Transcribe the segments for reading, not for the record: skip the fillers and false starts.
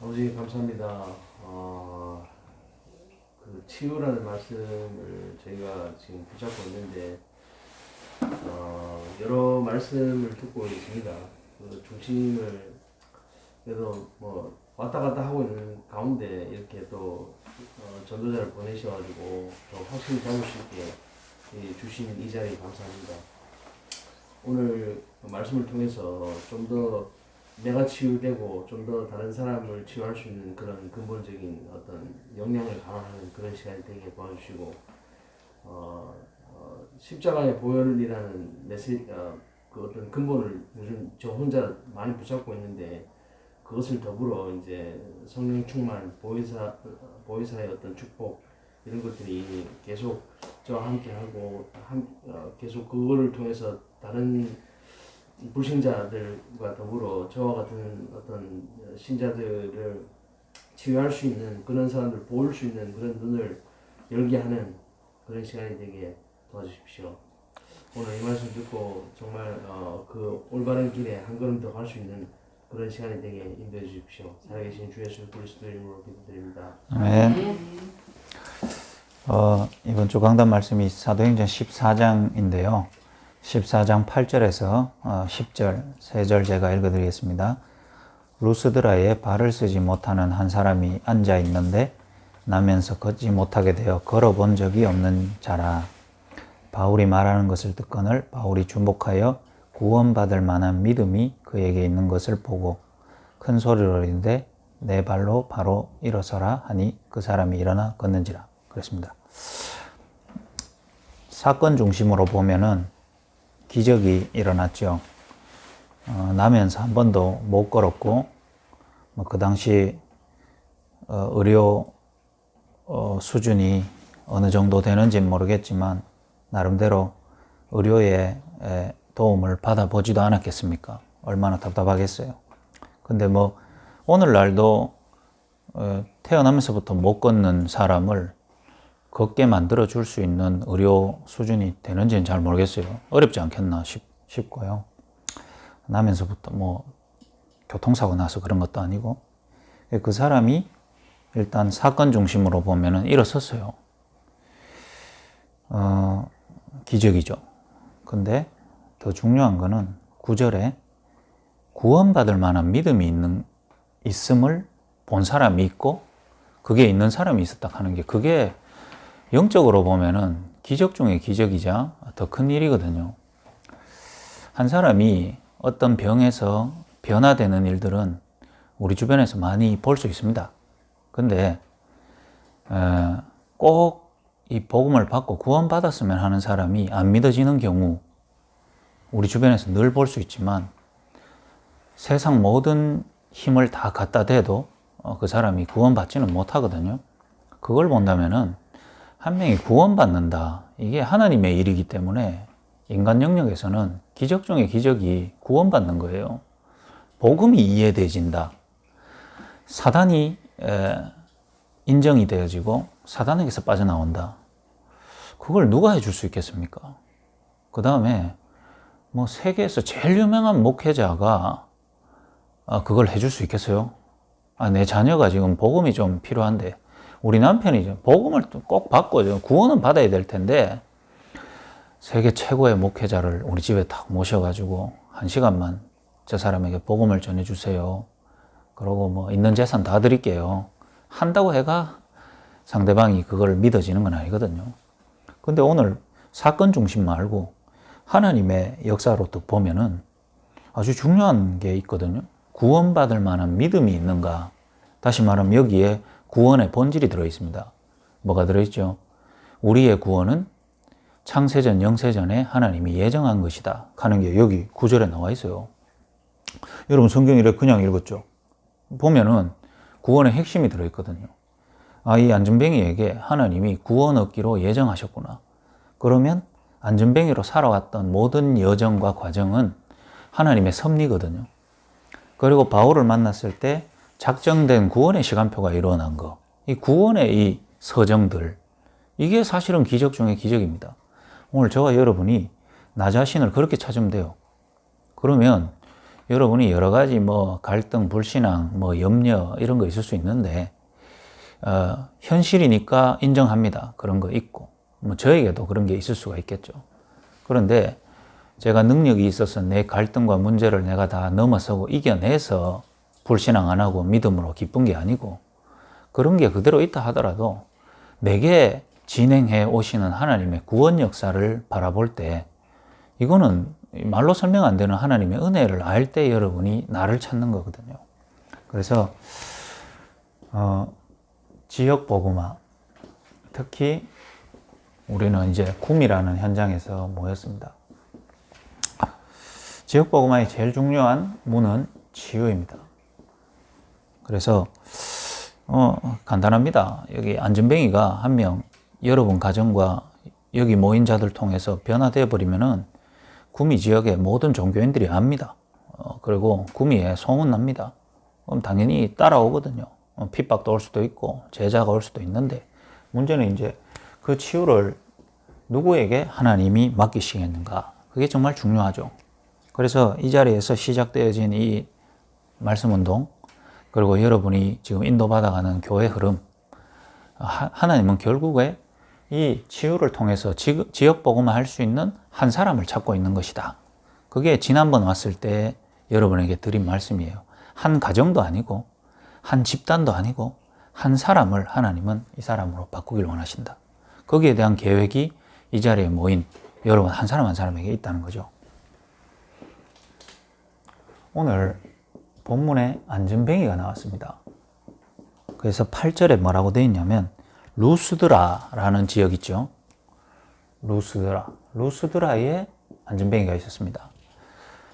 아버지 감사합니다. 그 치유라는 말씀을 저희가 지금 붙잡고 있는데 여러 말씀을 듣고 있습니다. 그 중심을 그래도 뭐 왔다 갔다 하고 있는 가운데 이렇게 또 전도자를 보내셔가지고 또 확실히 잡을 수 있게 주신 이 자리 감사합니다. 오늘 말씀을 통해서 좀 더 내가 치유되고 좀 더 다른 사람을 치유할 수 있는 그런 근본적인 어떤 역량을 강화하는 그런 시간이 되게 도와주시고 십자가의 보혈이라는 메시지 그 어떤 근본을 요즘 저 혼자 많이 붙잡고 있는데 그것을 더불어 이제 성령 충만 보혜사의 어떤 축복 이런 것들이 계속 저와 함께 하고 계속 그거를 통해서 다른 불신자들과 더불어 저와 같은 어떤 신자들을 치유할 수 있는 그런 사람들 보일 수 있는 그런 눈을 열게 하는 그런 시간이 되게 도와주십시오. 오늘 이 말씀 듣고 정말 그 올바른 길에 한 걸음 더 갈 수 있는 그런 시간이 되게 인도해 주십시오. 살아계신 주 예수 그리스도 이름으로 기도드립니다. 아멘. 이번 주 강단 말씀이 사도행전 14장인데요. 14장 8절에서 10절, 3절 제가 읽어드리겠습니다. 루스드라에 발을 쓰지 못하는 한 사람이 앉아 있는데 나면서 걷지 못하게 되어 걸어본 적이 없는 자라. 바울이 말하는 것을 듣거늘 바울이 중복하여 구원받을 만한 믿음이 그에게 있는 것을 보고 큰 소리로 이르되 내 발로 바로 일어서라 하니 그 사람이 일어나 걷는지라. 그렇습니다. 사건 중심으로 보면은 기적이 일어났죠. 나면서 한 번도 못 걸었고, 그 당시 의료 수준이 어느 정도 되는지는 모르겠지만 나름대로 의료의 도움을 받아보지도 않았겠습니까? 얼마나 답답하겠어요. 근데 뭐 오늘날도 태어나면서부터 못 걷는 사람을 걷게 만들어 줄 수 있는 의료 수준이 되는지는 잘 모르겠어요. 어렵지 않겠나 싶고요. 나면서부터 뭐 교통사고 나서 그런 것도 아니고 그 사람이 일단 사건 중심으로 보면은 일어섰어요. 기적이죠. 근데 더 중요한 거는 9절에 구원받을 만한 믿음이 있음을 본 사람이 있고 그게 있는 사람이 있었다 하는 게 그게 영적으로 보면은 기적 중에 기적이자 더 큰 일이거든요. 한 사람이 어떤 병에서 변화되는 일들은 우리 주변에서 많이 볼 수 있습니다. 근데 꼭 이 복음을 받고 구원받았으면 하는 사람이 안 믿어지는 경우 우리 주변에서 늘 볼 수 있지만 세상 모든 힘을 다 갖다 대도 그 사람이 구원받지는 못하거든요. 그걸 본다면은 한 명이 구원받는다. 이게 하나님의 일이기 때문에 인간 영역에서는 기적 중에 기적이 구원받는 거예요. 복음이 이해되진다. 사단이 인정이 되어지고 사단에게서 빠져나온다. 그걸 누가 해줄 수 있겠습니까? 그 다음에 뭐 세계에서 제일 유명한 목회자가 그걸 해줄 수 있겠어요? 내 자녀가 지금 복음이 좀 필요한데 우리 남편이 복음을 꼭 받고 구원은 받아야 될 텐데 세계 최고의 목회자를 우리 집에 딱 모셔가지고 1시간만 저 사람에게 복음을 전해주세요. 그러고 뭐 있는 재산 다 드릴게요. 한다고 해가 상대방이 그걸 믿어지는 건 아니거든요. 근데 오늘 사건 중심 말고 하나님의 역사로 또 보면은 아주 중요한 게 있거든요. 구원받을 만한 믿음이 있는가? 다시 말하면 여기에 구원의 본질이 들어있습니다. 뭐가 들어있죠? 우리의 구원은 창세전, 영세전에 하나님이 예정한 것이다 하는 게 여기 9절에 나와 있어요. 여러분 성경 이렇게 그냥 읽었죠? 보면은 구원의 핵심이 들어있거든요. 이 안전뱅이에게 하나님이 구원 얻기로 예정하셨구나. 그러면 안전뱅이로 살아왔던 모든 여정과 과정은 하나님의 섭리거든요. 그리고 바울을 만났을 때 작정된 구원의 시간표가 일어난 거. 이 구원의 이 서정들. 이게 사실은 기적 중에 기적입니다. 오늘 저와 여러분이 나 자신을 그렇게 찾으면 돼요. 그러면 여러분이 여러 가지 뭐 갈등, 불신앙, 뭐 염려 이런 거 있을 수 있는데 현실이니까 인정합니다. 그런 거 있고 뭐 저에게도 그런 게 있을 수가 있겠죠. 그런데 제가 능력이 있어서 내 갈등과 문제를 내가 다 넘어서고 이겨내서 불신앙 안 하고 믿음으로 기쁜 게 아니고 그런 게 그대로 있다 하더라도 내게 진행해 오시는 하나님의 구원 역사를 바라볼 때 이거는 말로 설명 안 되는 하나님의 은혜를 알 때 여러분이 나를 찾는 거거든요. 그래서 지역 복음화, 특히 우리는 이제 굼이라는 현장에서 모였습니다. 지역 복음화의 제일 중요한 문은 치유입니다. 그래서 간단합니다. 여기 안전뱅이가 한 명 여러분 가정과 여기 모인 자들 통해서 변화되어 버리면은 구미 지역의 모든 종교인들이 압니다. 그리고 구미에 소문납니다. 그럼 당연히 따라오거든요. 핍박도 올 수도 있고 제자가 올 수도 있는데 문제는 이제 그 치유를 누구에게 하나님이 맡기시겠는가? 그게 정말 중요하죠. 그래서 이 자리에서 시작되어진 이 말씀 운동 그리고 여러분이 지금 인도받아가는 교회 흐름 하나님은 결국에 이 치유를 통해서 지역 복음화 할 수 있는 한 사람을 찾고 있는 것이다. 그게 지난번 왔을 때 여러분에게 드린 말씀이에요. 한 가정도 아니고 한 집단도 아니고 한 사람을 하나님은 이 사람으로 바꾸길 원하신다. 거기에 대한 계획이 이 자리에 모인 여러분 한 사람 한 사람에게 있다는 거죠. 오늘 본문에 안전뱅이가 나왔습니다. 그래서 8절에 뭐라고 되어 있냐면 루스드라라는 지역 있죠. 루스드라에 안전뱅이가 있었습니다.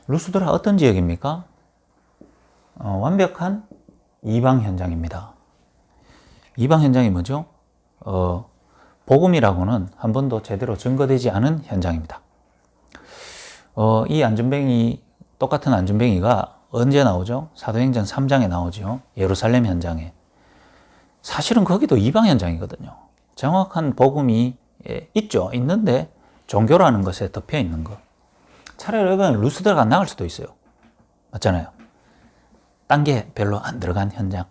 루스드라 어떤 지역입니까? 완벽한 이방 현장입니다. 이방 현장이 뭐죠? 복음이라고는 한 번도 제대로 증거되지 않은 현장입니다. 이 안전뱅이, 똑같은 안전뱅이가 언제 나오죠? 사도행전 3장에 나오죠. 예루살렘 현장에. 사실은 거기도 이방 현장이거든요. 정확한 복음이 있죠. 있는데 종교라는 것에 덮여 있는 것. 차라리 여기는 루스드라가 나을 수도 있어요. 맞잖아요. 딴 게 별로 안 들어간 현장.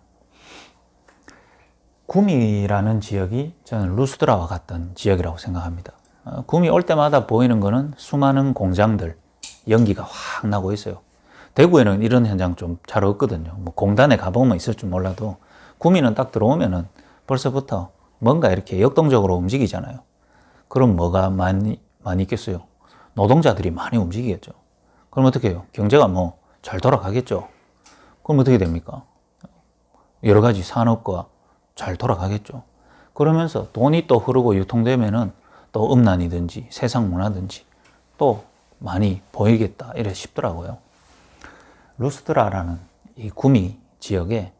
구미라는 지역이 저는 루스드라와 같던 지역이라고 생각합니다. 구미 올 때마다 보이는 거는 수많은 공장들, 연기가 확 나고 있어요. 대구에는 이런 현장 좀 잘 없거든요. 뭐 공단에 가보면 있을 줄 몰라도 구미는 딱 들어오면은 벌써부터 뭔가 이렇게 역동적으로 움직이잖아요. 그럼 뭐가 많이 있겠어요? 노동자들이 많이 움직이겠죠. 그럼 어떻게 해요? 경제가 뭐 잘 돌아가겠죠. 그럼 어떻게 됩니까? 여러 가지 산업과 잘 돌아가겠죠. 그러면서 돈이 또 흐르고 유통되면은 또 음란이든지 세상 문화든지 또 많이 보이겠다 이래 싶더라고요. 루스드라라는 이 구미 지역에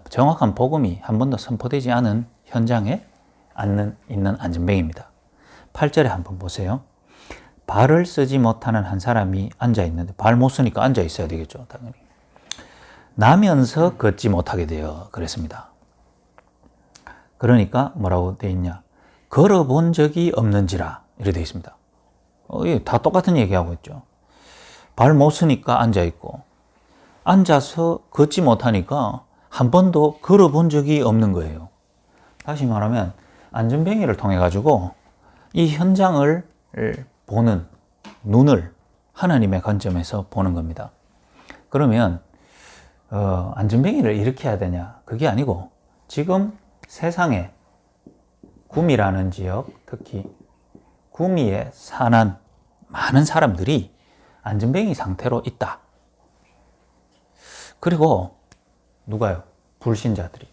정확한 복음이 한 번도 선포되지 않은 현장에 있는 안전뱅이입니다. 8절에 한번 보세요. 발을 쓰지 못하는 한 사람이 앉아 있는데 발 못 쓰니까 앉아 있어야 되겠죠. 당연히. 나면서 걷지 못하게 되어 그랬습니다. 그러니까 뭐라고 되어 있냐? 걸어본 적이 없는지라 이렇게 되어 있습니다. 다 똑같은 얘기하고 있죠. 발 못 쓰니까 앉아 있고 앉아서 걷지 못하니까 한 번도 걸어본 적이 없는 거예요. 다시 말하면 안전뱅이를 통해 가지고 이 현장을 보는 눈을 하나님의 관점에서 보는 겁니다. 그러면 안전뱅이를 일으켜야 되냐? 그게 아니고 지금 세상에 구미라는 지역, 특히 구미에 사는 많은 사람들이 안전뱅이 상태로 있다. 그리고 누가요? 불신자들이.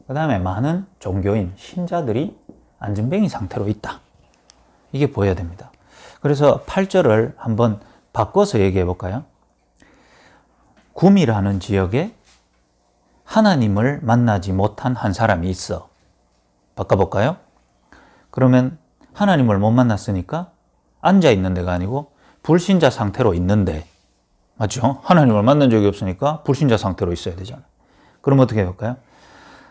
그 다음에 많은 종교인, 신자들이 안전뱅이 상태로 있다. 이게 보여야 됩니다. 그래서 8절을 한번 바꿔서 얘기해 볼까요? 구미라는 지역에 하나님을 만나지 못한 한 사람이 있어. 바꿔볼까요? 그러면 하나님을 못 만났으니까 앉아 있는 데가 아니고 불신자 상태로 있는데, 맞죠? 하나님을 만난 적이 없으니까 불신자 상태로 있어야 되잖아요. 그럼 어떻게 해볼까요?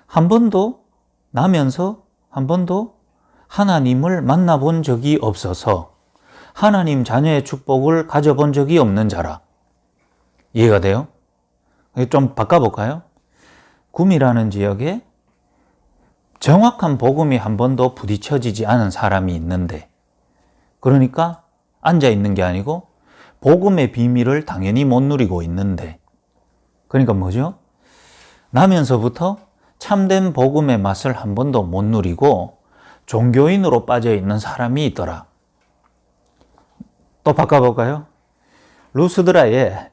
한 번도 나면서 한 번도 하나님을 만나본 적이 없어서 하나님 자녀의 축복을 가져본 적이 없는 자라. 이해가 돼요? 좀 바꿔볼까요? 구미라는 지역에 정확한 복음이 한 번도 부딪혀지지 않은 사람이 있는데, 그러니까 앉아 있는 게 아니고 복음의 비밀을 당연히 못 누리고 있는데, 그러니까 뭐죠? 나면서부터 참된 복음의 맛을 한 번도 못 누리고 종교인으로 빠져 있는 사람이 있더라. 또 바꿔볼까요? 루스드라에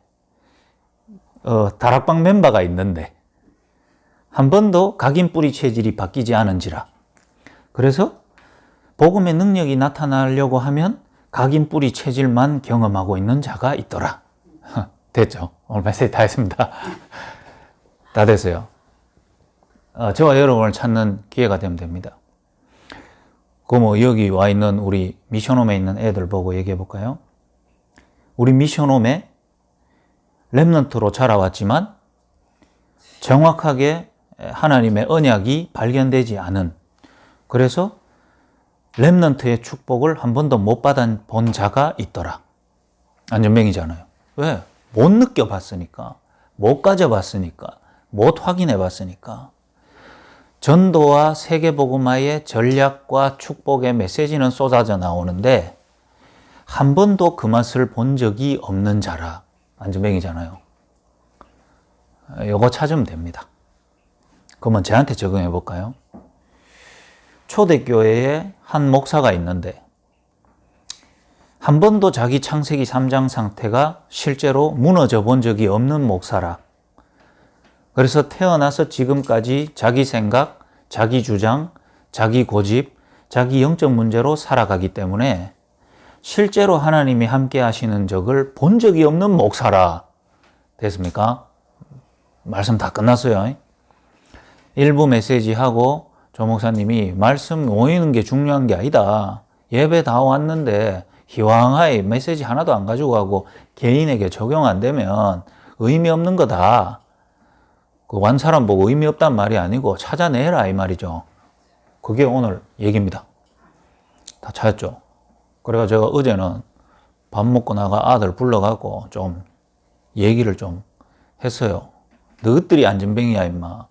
다락방 멤버가 있는데 한 번도 각인 뿌리 체질이 바뀌지 않은지라. 그래서 복음의 능력이 나타나려고 하면 각인 뿌리 체질만 경험하고 있는 자가 있더라. 됐죠? 오늘 메시지 다 했습니다. 다 됐어요. 저와 여러분을 찾는 기회가 되면 됩니다. 여기 와 있는 우리 미션홈에 있는 애들 보고 얘기해 볼까요? 우리 미션홈에 렘넌트로 자라왔지만 정확하게 하나님의 언약이 발견되지 않은, 그래서 렘넌트의 축복을 한 번도 못 받아본 자가 있더라. 안전뱅이잖아요. 왜? 못 느껴봤으니까, 못 가져봤으니까, 못 확인해봤으니까. 전도와 세계복음화의 전략과 축복의 메시지는 쏟아져 나오는데 한 번도 그 맛을 본 적이 없는 자라. 안전뱅이잖아요. 요거 찾으면 됩니다. 그러면 저한테 적용해 볼까요? 초대교회에 한 목사가 있는데 한 번도 자기 창세기 3장 상태가 실제로 무너져 본 적이 없는 목사라. 그래서 태어나서 지금까지 자기 생각, 자기 주장, 자기 고집, 자기 영적 문제로 살아가기 때문에 실제로 하나님이 함께 하시는 적을 본 적이 없는 목사라. 됐습니까? 말씀 다 끝났어요. 일부 메시지 하고 조 목사님이 말씀 모이는 게 중요한 게 아니다. 예배 다 왔는데 희왕하게 메시지 하나도 안 가지고 가고 개인에게 적용 안 되면 의미 없는 거다. 그 완 사람 보고 의미 없단 말이 아니고 찾아내라 이 말이죠. 그게 오늘 얘기입니다. 다 찾았죠. 그래가 제가 어제는 밥 먹고 나가 아들 불러갖고 좀 얘기를 좀 했어요. 너희들이 안전뱅이야 임마.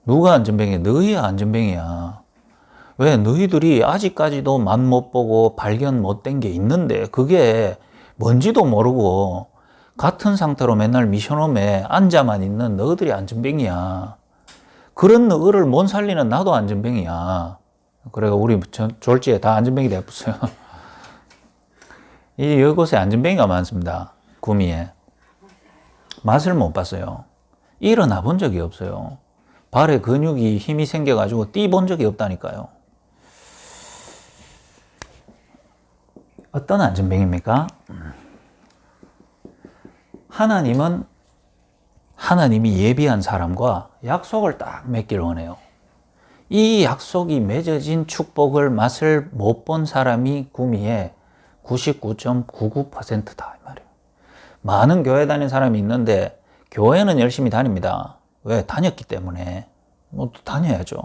누가 안전뱅이야? 너희야 안전뱅이야. 왜? 너희들이 아직까지도 맛 못 보고 발견 못 된 게 있는데 그게 뭔지도 모르고 같은 상태로 맨날 미션홈에 앉아만 있는 너희들이 안전뱅이야. 그런 너희를 못 살리는 나도 안전뱅이야. 그래가 우리 졸지에 다 안전뱅이 됐어요. 이곳에 안전뱅이가 많습니다. 구미에. 맛을 못 봤어요. 일어나 본 적이 없어요. 발에 근육이 힘이 생겨가지고 뛰 본 적이 없다니까요. 어떤 안전뱅이입니까? 하나님은 하나님이 예비한 사람과 약속을 딱 맺기를 원해요. 이 약속이 맺어진 축복을 맛을 못 본 사람이 구미에 99.99%다 이 말이에요. 많은 교회 다니는 사람이 있는데 교회는 열심히 다닙니다. 왜? 다녔기 때문에. 또 다녀야죠.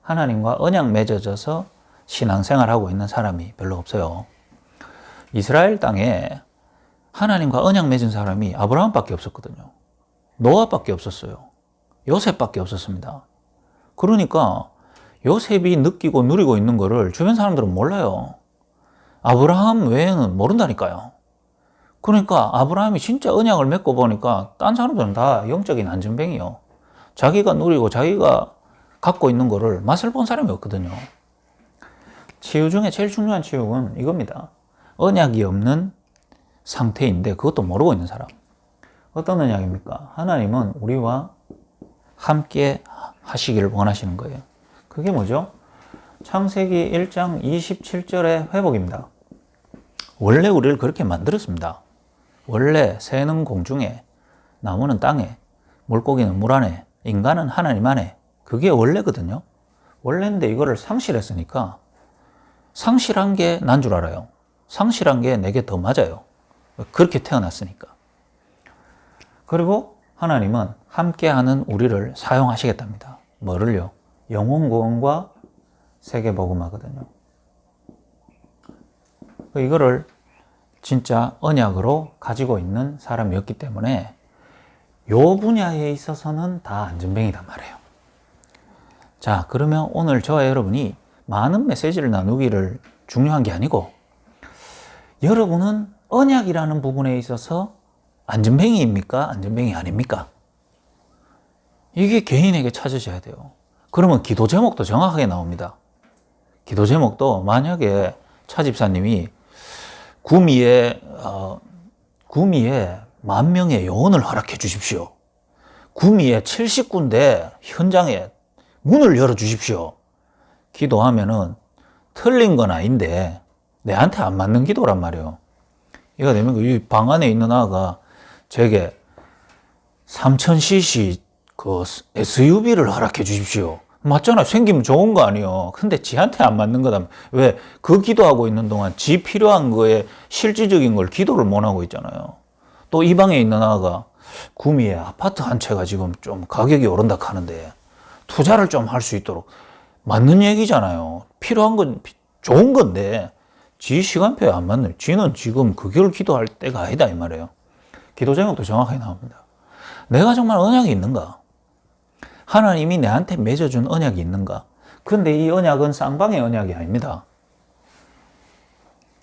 하나님과 언약 맺어져서 신앙생활하고 있는 사람이 별로 없어요. 이스라엘 땅에 하나님과 언약 맺은 사람이 아브라함밖에 없었거든요. 노아밖에 없었어요. 요셉밖에 없었습니다. 그러니까 요셉이 느끼고 누리고 있는 거를 주변 사람들은 몰라요. 아브라함 외에는 모른다니까요. 그러니까 아브라함이 진짜 언약을 맺고 보니까 딴 사람들은 다 영적인 안전뱅이요. 자기가 누리고 자기가 갖고 있는 거를 맛을 본 사람이 없거든요. 치유 중에 제일 중요한 치유는 이겁니다. 언약이 없는 상태인데 그것도 모르고 있는 사람. 어떤 언약입니까? 하나님은 우리와 함께 하시기를 원하시는 거예요. 그게 뭐죠? 창세기 1장 27절의 회복입니다. 원래 우리를 그렇게 만들었습니다. 원래 새는 공중에, 나무는 땅에, 물고기는 물 안에, 인간은 하나님 안에. 그게 원래거든요. 원래인데 이거를 상실했으니까 상실한 게 난 줄 알아요. 상실한 게 내게 더 맞아요. 그렇게 태어났으니까. 그리고 하나님은 함께하는 우리를 사용하시겠답니다. 뭐를요? 영혼 구원과 세계복음화거든요. 이거를 진짜 언약으로 가지고 있는 사람이었기 때문에 요 분야에 있어서는 다 안전뱅이단 말이에요. 자, 그러면 오늘 저와 여러분이 많은 메시지를 나누기를 중요한 게 아니고 여러분은 언약이라는 부분에 있어서 안전뱅이입니까? 안전뱅이 아닙니까? 이게 개인에게 찾으셔야 돼요. 그러면 기도 제목도 정확하게 나옵니다. 기도 제목도 만약에 차 집사님이 구미에 10,000명의 영혼을 허락해 주십시오. 구미에 70군데 현장에 문을 열어 주십시오. 기도하면은 틀린 건 아닌데 내한테 안 맞는 기도란 말이에요. 이거 되면 이 방 안에 있는 아가 제게 3000cc 그 SUV를 허락해 주십시오. 맞잖아. 생기면 좋은 거 아니에요. 근데 지한테 안 맞는 거다. 왜? 그 기도하고 있는 동안 지 필요한 거에 실질적인 걸 기도를 못 하고 있잖아요. 또 이 방에 있는 아가 구미에 아파트 한 채가 지금 좀 가격이 오른다 하는데 투자를 좀 할 수 있도록 맞는 얘기잖아요. 필요한 건 좋은 건데 지 시간표에 안 맞는, 지는 지금 그걸 기도할 때가 아니다 이 말이에요. 기도 제목도 정확하게 나옵니다. 내가 정말 언약이 있는가? 하나님이 내한테 맺어준 언약이 있는가? 근데 이 언약은 쌍방의 언약이 아닙니다.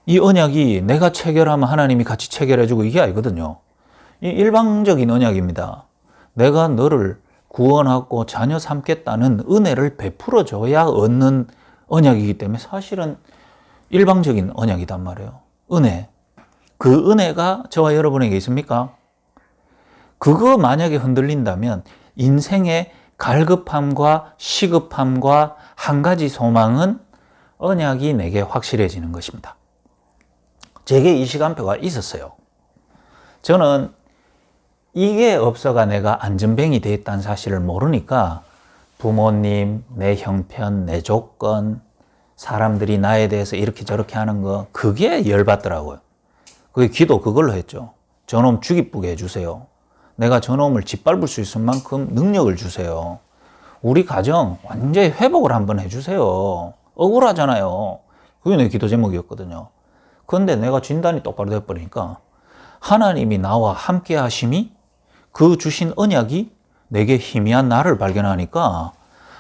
이 언약이 내가 체결하면 하나님이 같이 체결해주고 이게 아니거든요. 이 일방적인 언약입니다. 내가 너를 구원하고 자녀 삼겠다는 은혜를 베풀어 줘야 얻는 언약이기 때문에 사실은 일방적인 언약이단 말이에요. 은혜. 그 은혜가 저와 여러분에게 있습니까? 그거 만약에 흔들린다면 인생의 갈급함과 시급함과 한 가지 소망은 언약이 내게 확실해지는 것입니다. 제게 이 시간표가 있었어요. 저는 이게 없어가 내가 안전뱅이 됐다는 사실을 모르니까 부모님, 내 형편, 내 조건, 사람들이 나에 대해서 이렇게 저렇게 하는 거 그게 열받더라고요. 그게 기도 그걸로 했죠. 저놈 죽이쁘게 해주세요. 내가 저놈을 짓밟을 수 있을 만큼 능력을 주세요. 우리 가정 완전히 회복을 한번 해주세요. 억울하잖아요. 그게 내 기도 제목이었거든요. 그런데 내가 진단이 똑바로 돼버리니까 하나님이 나와 함께 하심이 그 주신 언약이 내게 희미한 나를 발견하니까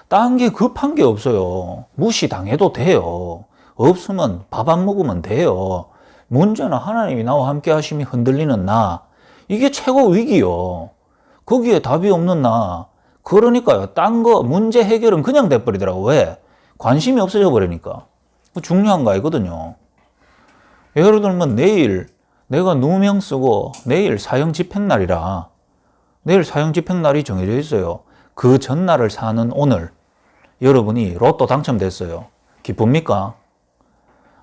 딴 게 급한 게 없어요. 무시당해도 돼요. 없으면 밥 안 먹으면 돼요. 문제는 하나님이 나와 함께 하심이 흔들리는 나. 이게 최고 위기요. 거기에 답이 없는 나. 그러니까요. 딴 거 문제 해결은 그냥 돼버리더라고. 왜? 관심이 없어져 버리니까. 중요한 거 아니거든요. 예를 들면 내일 내가 누명 쓰고 내일 사형 집행날이라 내일 사형 집행날이 정해져 있어요. 그 전날을 사는 오늘 여러분이 로또 당첨됐어요. 기쁩니까?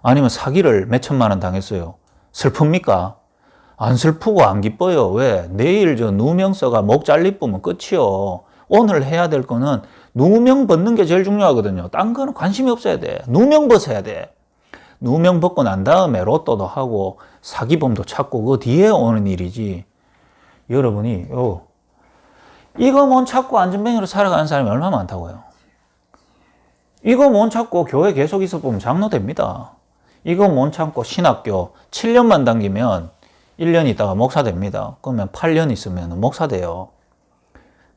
아니면 사기를 몇 천만 원 당했어요. 슬픕니까? 안 슬프고 안 기뻐요. 왜? 내일 저 누명 써가 목 잘리쁘면 끝이요. 오늘 해야 될 거는 누명 벗는 게 제일 중요하거든요. 딴 거는 관심이 없어야 돼. 누명 벗어야 돼. 누명 벗고 난 다음에 로또도 하고 사기범도 찾고 그 뒤에 오는 일이지. 여러분이 이거 못 찾고 안전뱅이로 살아가는 사람이 얼마나 많다고요. 이거 못 찾고 교회 계속 있어 보면 장로 됩니다. 이거 못 참고 신학교 7년만 당기면 1년 있다가 목사 됩니다. 그러면 8년 있으면 목사 돼요.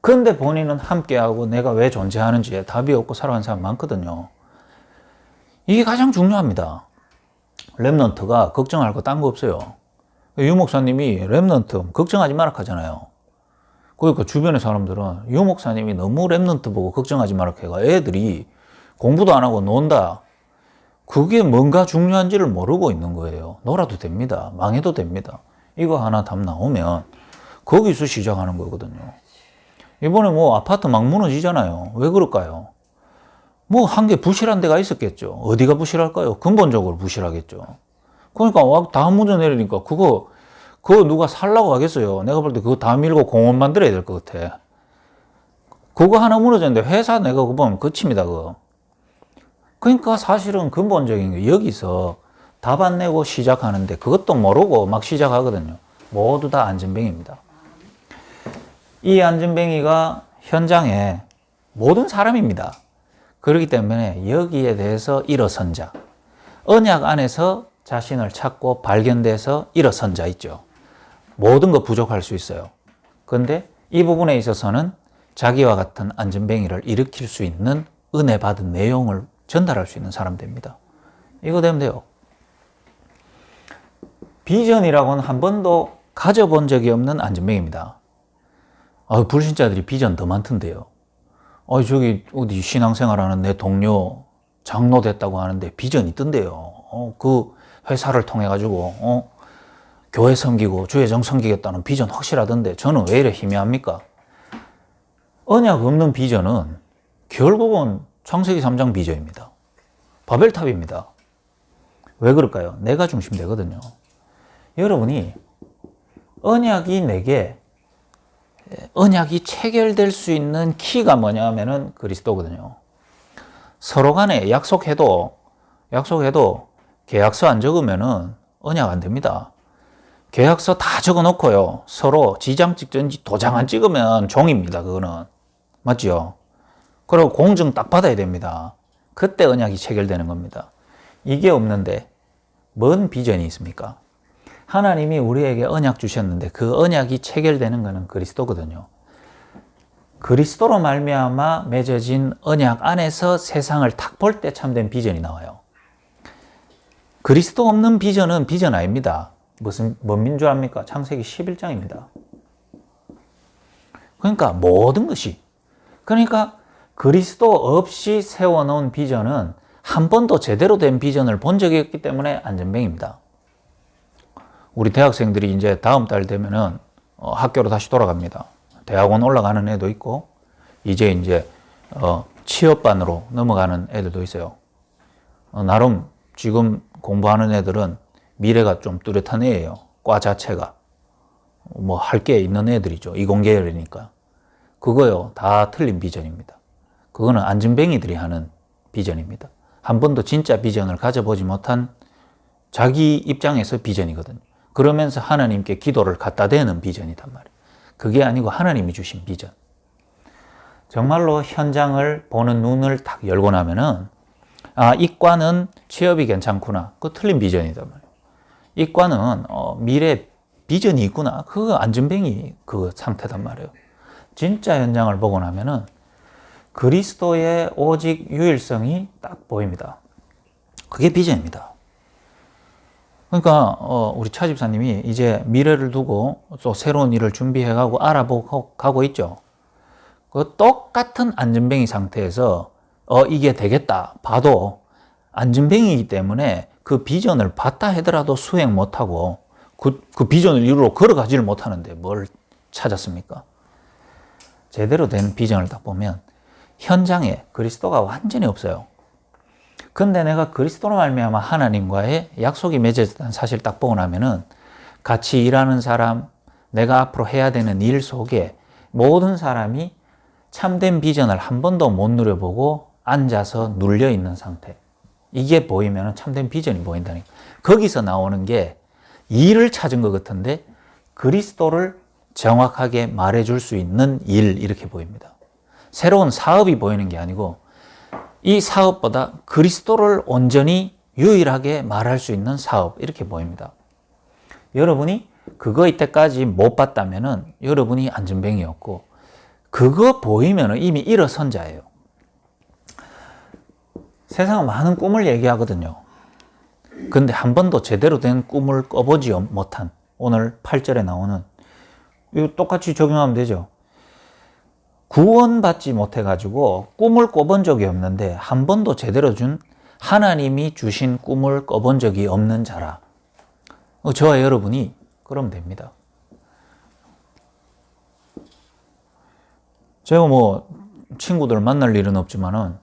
근데 본인은 함께하고 내가 왜 존재하는지에 답이 없고 살아가는 사람 많거든요. 이게 가장 중요합니다. 랩넌트가 걱정할 거 딴 거 없어요. 유 목사님이 랩넌트 걱정하지 마라 하잖아요. 그러니까 주변의 사람들은 유 목사님이 너무 랩넌트 보고 걱정하지 마라 해가 애들이 공부도 안 하고 논다. 그게 뭔가 중요한지를 모르고 있는 거예요. 놀아도 됩니다. 망해도 됩니다. 이거 하나 답 나오면 거기서 시작하는 거거든요. 이번에 뭐 아파트 막 무너지잖아요. 왜 그럴까요? 뭐 한 개 부실한 데가 있었겠죠. 어디가 부실할까요? 근본적으로 부실하겠죠. 그러니까 다 무너 내리니까 그거 누가 살라고 하겠어요. 내가 볼 때 그거 다 밀고 공원 만들어야 될 것 같아. 그거 하나 무너졌는데 회사 내가 그거 보면 끝입니다. 그거. 그러니까 사실은 근본적인 게 여기서 답 안 내고 시작하는데 그것도 모르고 막 시작하거든요. 모두 다 안전뱅이입니다. 이 안전뱅이가 현장에 모든 사람입니다. 그렇기 때문에 여기에 대해서 일어선 자, 언약 안에서 자신을 찾고 발견돼서 일어선 자 있죠. 모든 거 부족할 수 있어요. 그런데 이 부분에 있어서는 자기와 같은 안전뱅이를 일으킬 수 있는 은혜 받은 내용을 전달할 수 있는 사람 됩니다. 이거 되면 돼요. 비전이라고는 한 번도 가져본 적이 없는 안전뱅이입니다. 불신자들이 비전 더 많던데요. 저기 어디 신앙생활하는 내 동료 장로 됐다고 하는데 비전 있던데요. 그 회사를 통해 가지고 교회 섬기고 주의정 섬기겠다는 비전 확실하던데 저는 왜 이래 희미합니까? 언약 없는 비전은 결국은 창세기 3장 비전입니다. 바벨탑입니다. 왜 그럴까요? 내가 중심되거든요. 여러분이 언약이 체결될 수 있는 키가 뭐냐 하면은 그리스도거든요. 서로 간에 약속해도 계약서 안 적으면은 언약 안 됩니다. 계약서 다 적어 놓고요. 서로 지장 찍든지 도장 안 찍으면 종입니다. 그거는. 맞죠? 그리고 공증 딱 받아야 됩니다. 그때 언약이 체결되는 겁니다. 이게 없는데 뭔 비전이 있습니까? 하나님이 우리에게 언약 주셨는데 그 언약이 체결되는 것은 그리스도거든요. 그리스도로 말미암아 맺어진 언약 안에서 세상을 탁 볼 때 참된 비전이 나와요. 그리스도 없는 비전은 비전 아닙니다. 뭔 줄 압니까? 창세기 11장입니다. 그러니까 모든 것이. 그러니까 그리스도 없이 세워놓은 비전은 한 번도 제대로 된 비전을 본 적이 없기 때문에 안전뱅입니다. 우리 대학생들이 이제 다음 달 되면은 학교로 다시 돌아갑니다. 대학원 올라가는 애도 있고, 이제 취업반으로 넘어가는 애들도 있어요. 나름 지금 공부하는 애들은 미래가 좀 뚜렷한 애예요. 과 자체가. 할 게 있는 애들이죠. 이공계열이니까. 그거요. 다 틀린 비전입니다. 그거는 안전뱅이들이 하는 비전입니다. 한 번도 진짜 비전을 가져보지 못한 자기 입장에서 비전이거든요. 그러면서 하나님께 기도를 갖다 대는 비전이단 말이에요. 그게 아니고 하나님이 주신 비전. 정말로 현장을 보는 눈을 딱 열고 나면은 이과는 취업이 괜찮구나. 그거 틀린 비전이단 말이에요. 이과는 미래 비전이 있구나. 그거 안전뱅이 그 상태단 말이에요. 진짜 현장을 보고 나면은 그리스도의 오직 유일성이 딱 보입니다. 그게 비전입니다. 그러니까 우리 차 집사님이 이제 미래를 두고 또 새로운 일을 준비해가고 알아보고 가고 있죠. 그 똑같은 안전뱅이 상태에서 이게 되겠다 봐도 안전뱅이이기 때문에 그 비전을 봤다 하더라도 수행 못하고 그 비전을 이루러 걸어가지를 못하는데 뭘 찾았습니까? 제대로 된 비전을 딱 보면 현장에 그리스도가 완전히 없어요. 근데 내가 그리스도로 말미암아 하나님과의 약속이 맺어졌다는 사실 딱 보고 나면은 같이 일하는 사람, 내가 앞으로 해야 되는 일 속에 모든 사람이 참된 비전을 한 번도 못 누려보고 앉아서 눌려 있는 상태. 이게 보이면 참된 비전이 보인다니까. 거기서 나오는 게 일을 찾은 것 같은데 그리스도를 정확하게 말해줄 수 있는 일, 이렇게 보입니다. 새로운 사업이 보이는 게 아니고 이 사업보다 그리스도를 온전히 유일하게 말할 수 있는 사업, 이렇게 보입니다. 여러분이 그거 이때까지 못 봤다면은 여러분이 안전뱅이였고, 그거 보이면은 이미 일어선 자예요. 세상은 많은 꿈을 얘기하거든요. 근데 한 번도 제대로 된 꿈을 꿔보지 못한, 오늘 8절에 나오는, 이거 똑같이 적용하면 되죠. 구원받지 못해가지고 꿈을 꿔본 적이 없는데 한 번도 제대로 하나님이 주신 꿈을 꿔본 적이 없는 자라. 저와 여러분이 그러면 됩니다. 제가 친구들 만날 일은 없지만은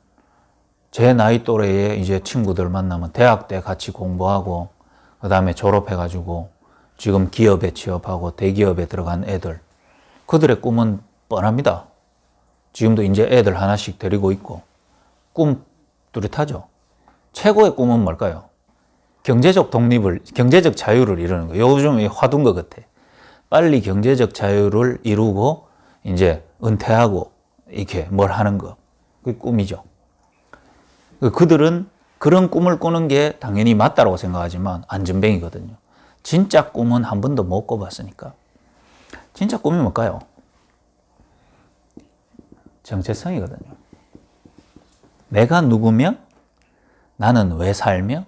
제 나이 또래의 이제 친구들 만나면 대학 때 같이 공부하고 그 다음에 졸업해가지고 지금 기업에 취업하고 대기업에 들어간 애들, 그들의 꿈은 뻔합니다. 지금도 이제 애들 하나씩 데리고 있고 꿈 뚜렷하죠. 최고의 꿈은 뭘까요? 경제적 독립을, 경제적 자유를 이루는 거예요. 요즘 화두인 것 같아. 빨리 경제적 자유를 이루고 이제 은퇴하고 이렇게 뭘 하는 거. 그게 꿈이죠. 그들은 그런 꿈을 꾸는 게 당연히 맞다라고 생각하지만 안전뱅이거든요. 진짜 꿈은 한 번도 못 꿔봤으니까. 진짜 꿈이 뭘까요? 정체성이거든요. 내가 누구며, 나는 왜 살며,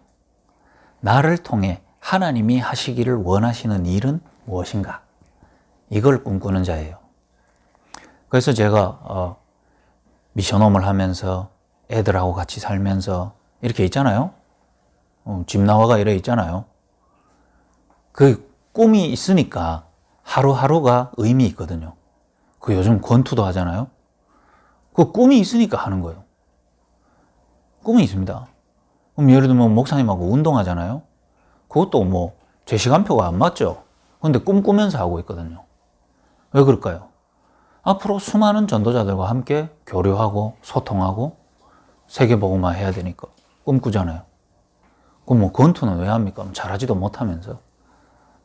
나를 통해 하나님이 하시기를 원하시는 일은 무엇인가? 이걸 꿈꾸는 자예요. 그래서 제가 미션홈을 하면서 애들하고 같이 살면서 이렇게 있잖아요. 집 나와가 이래 있잖아요. 그 꿈이 있으니까 하루하루가 의미 있거든요. 그 요즘 권투도 하잖아요. 그 꿈이 있으니까 하는 거예요. 꿈이 있습니다. 그럼 예를 들면 목사님하고 운동하잖아요. 그것도 뭐 제 시간표가 안 맞죠. 근데 꿈 꾸면서 하고 있거든요. 왜 그럴까요? 앞으로 수많은 전도자들과 함께 교류하고 소통하고 세계복음화 해야 되니까 꿈꾸잖아요. 그럼 뭐 권투는 왜 합니까? 잘하지도 못하면서.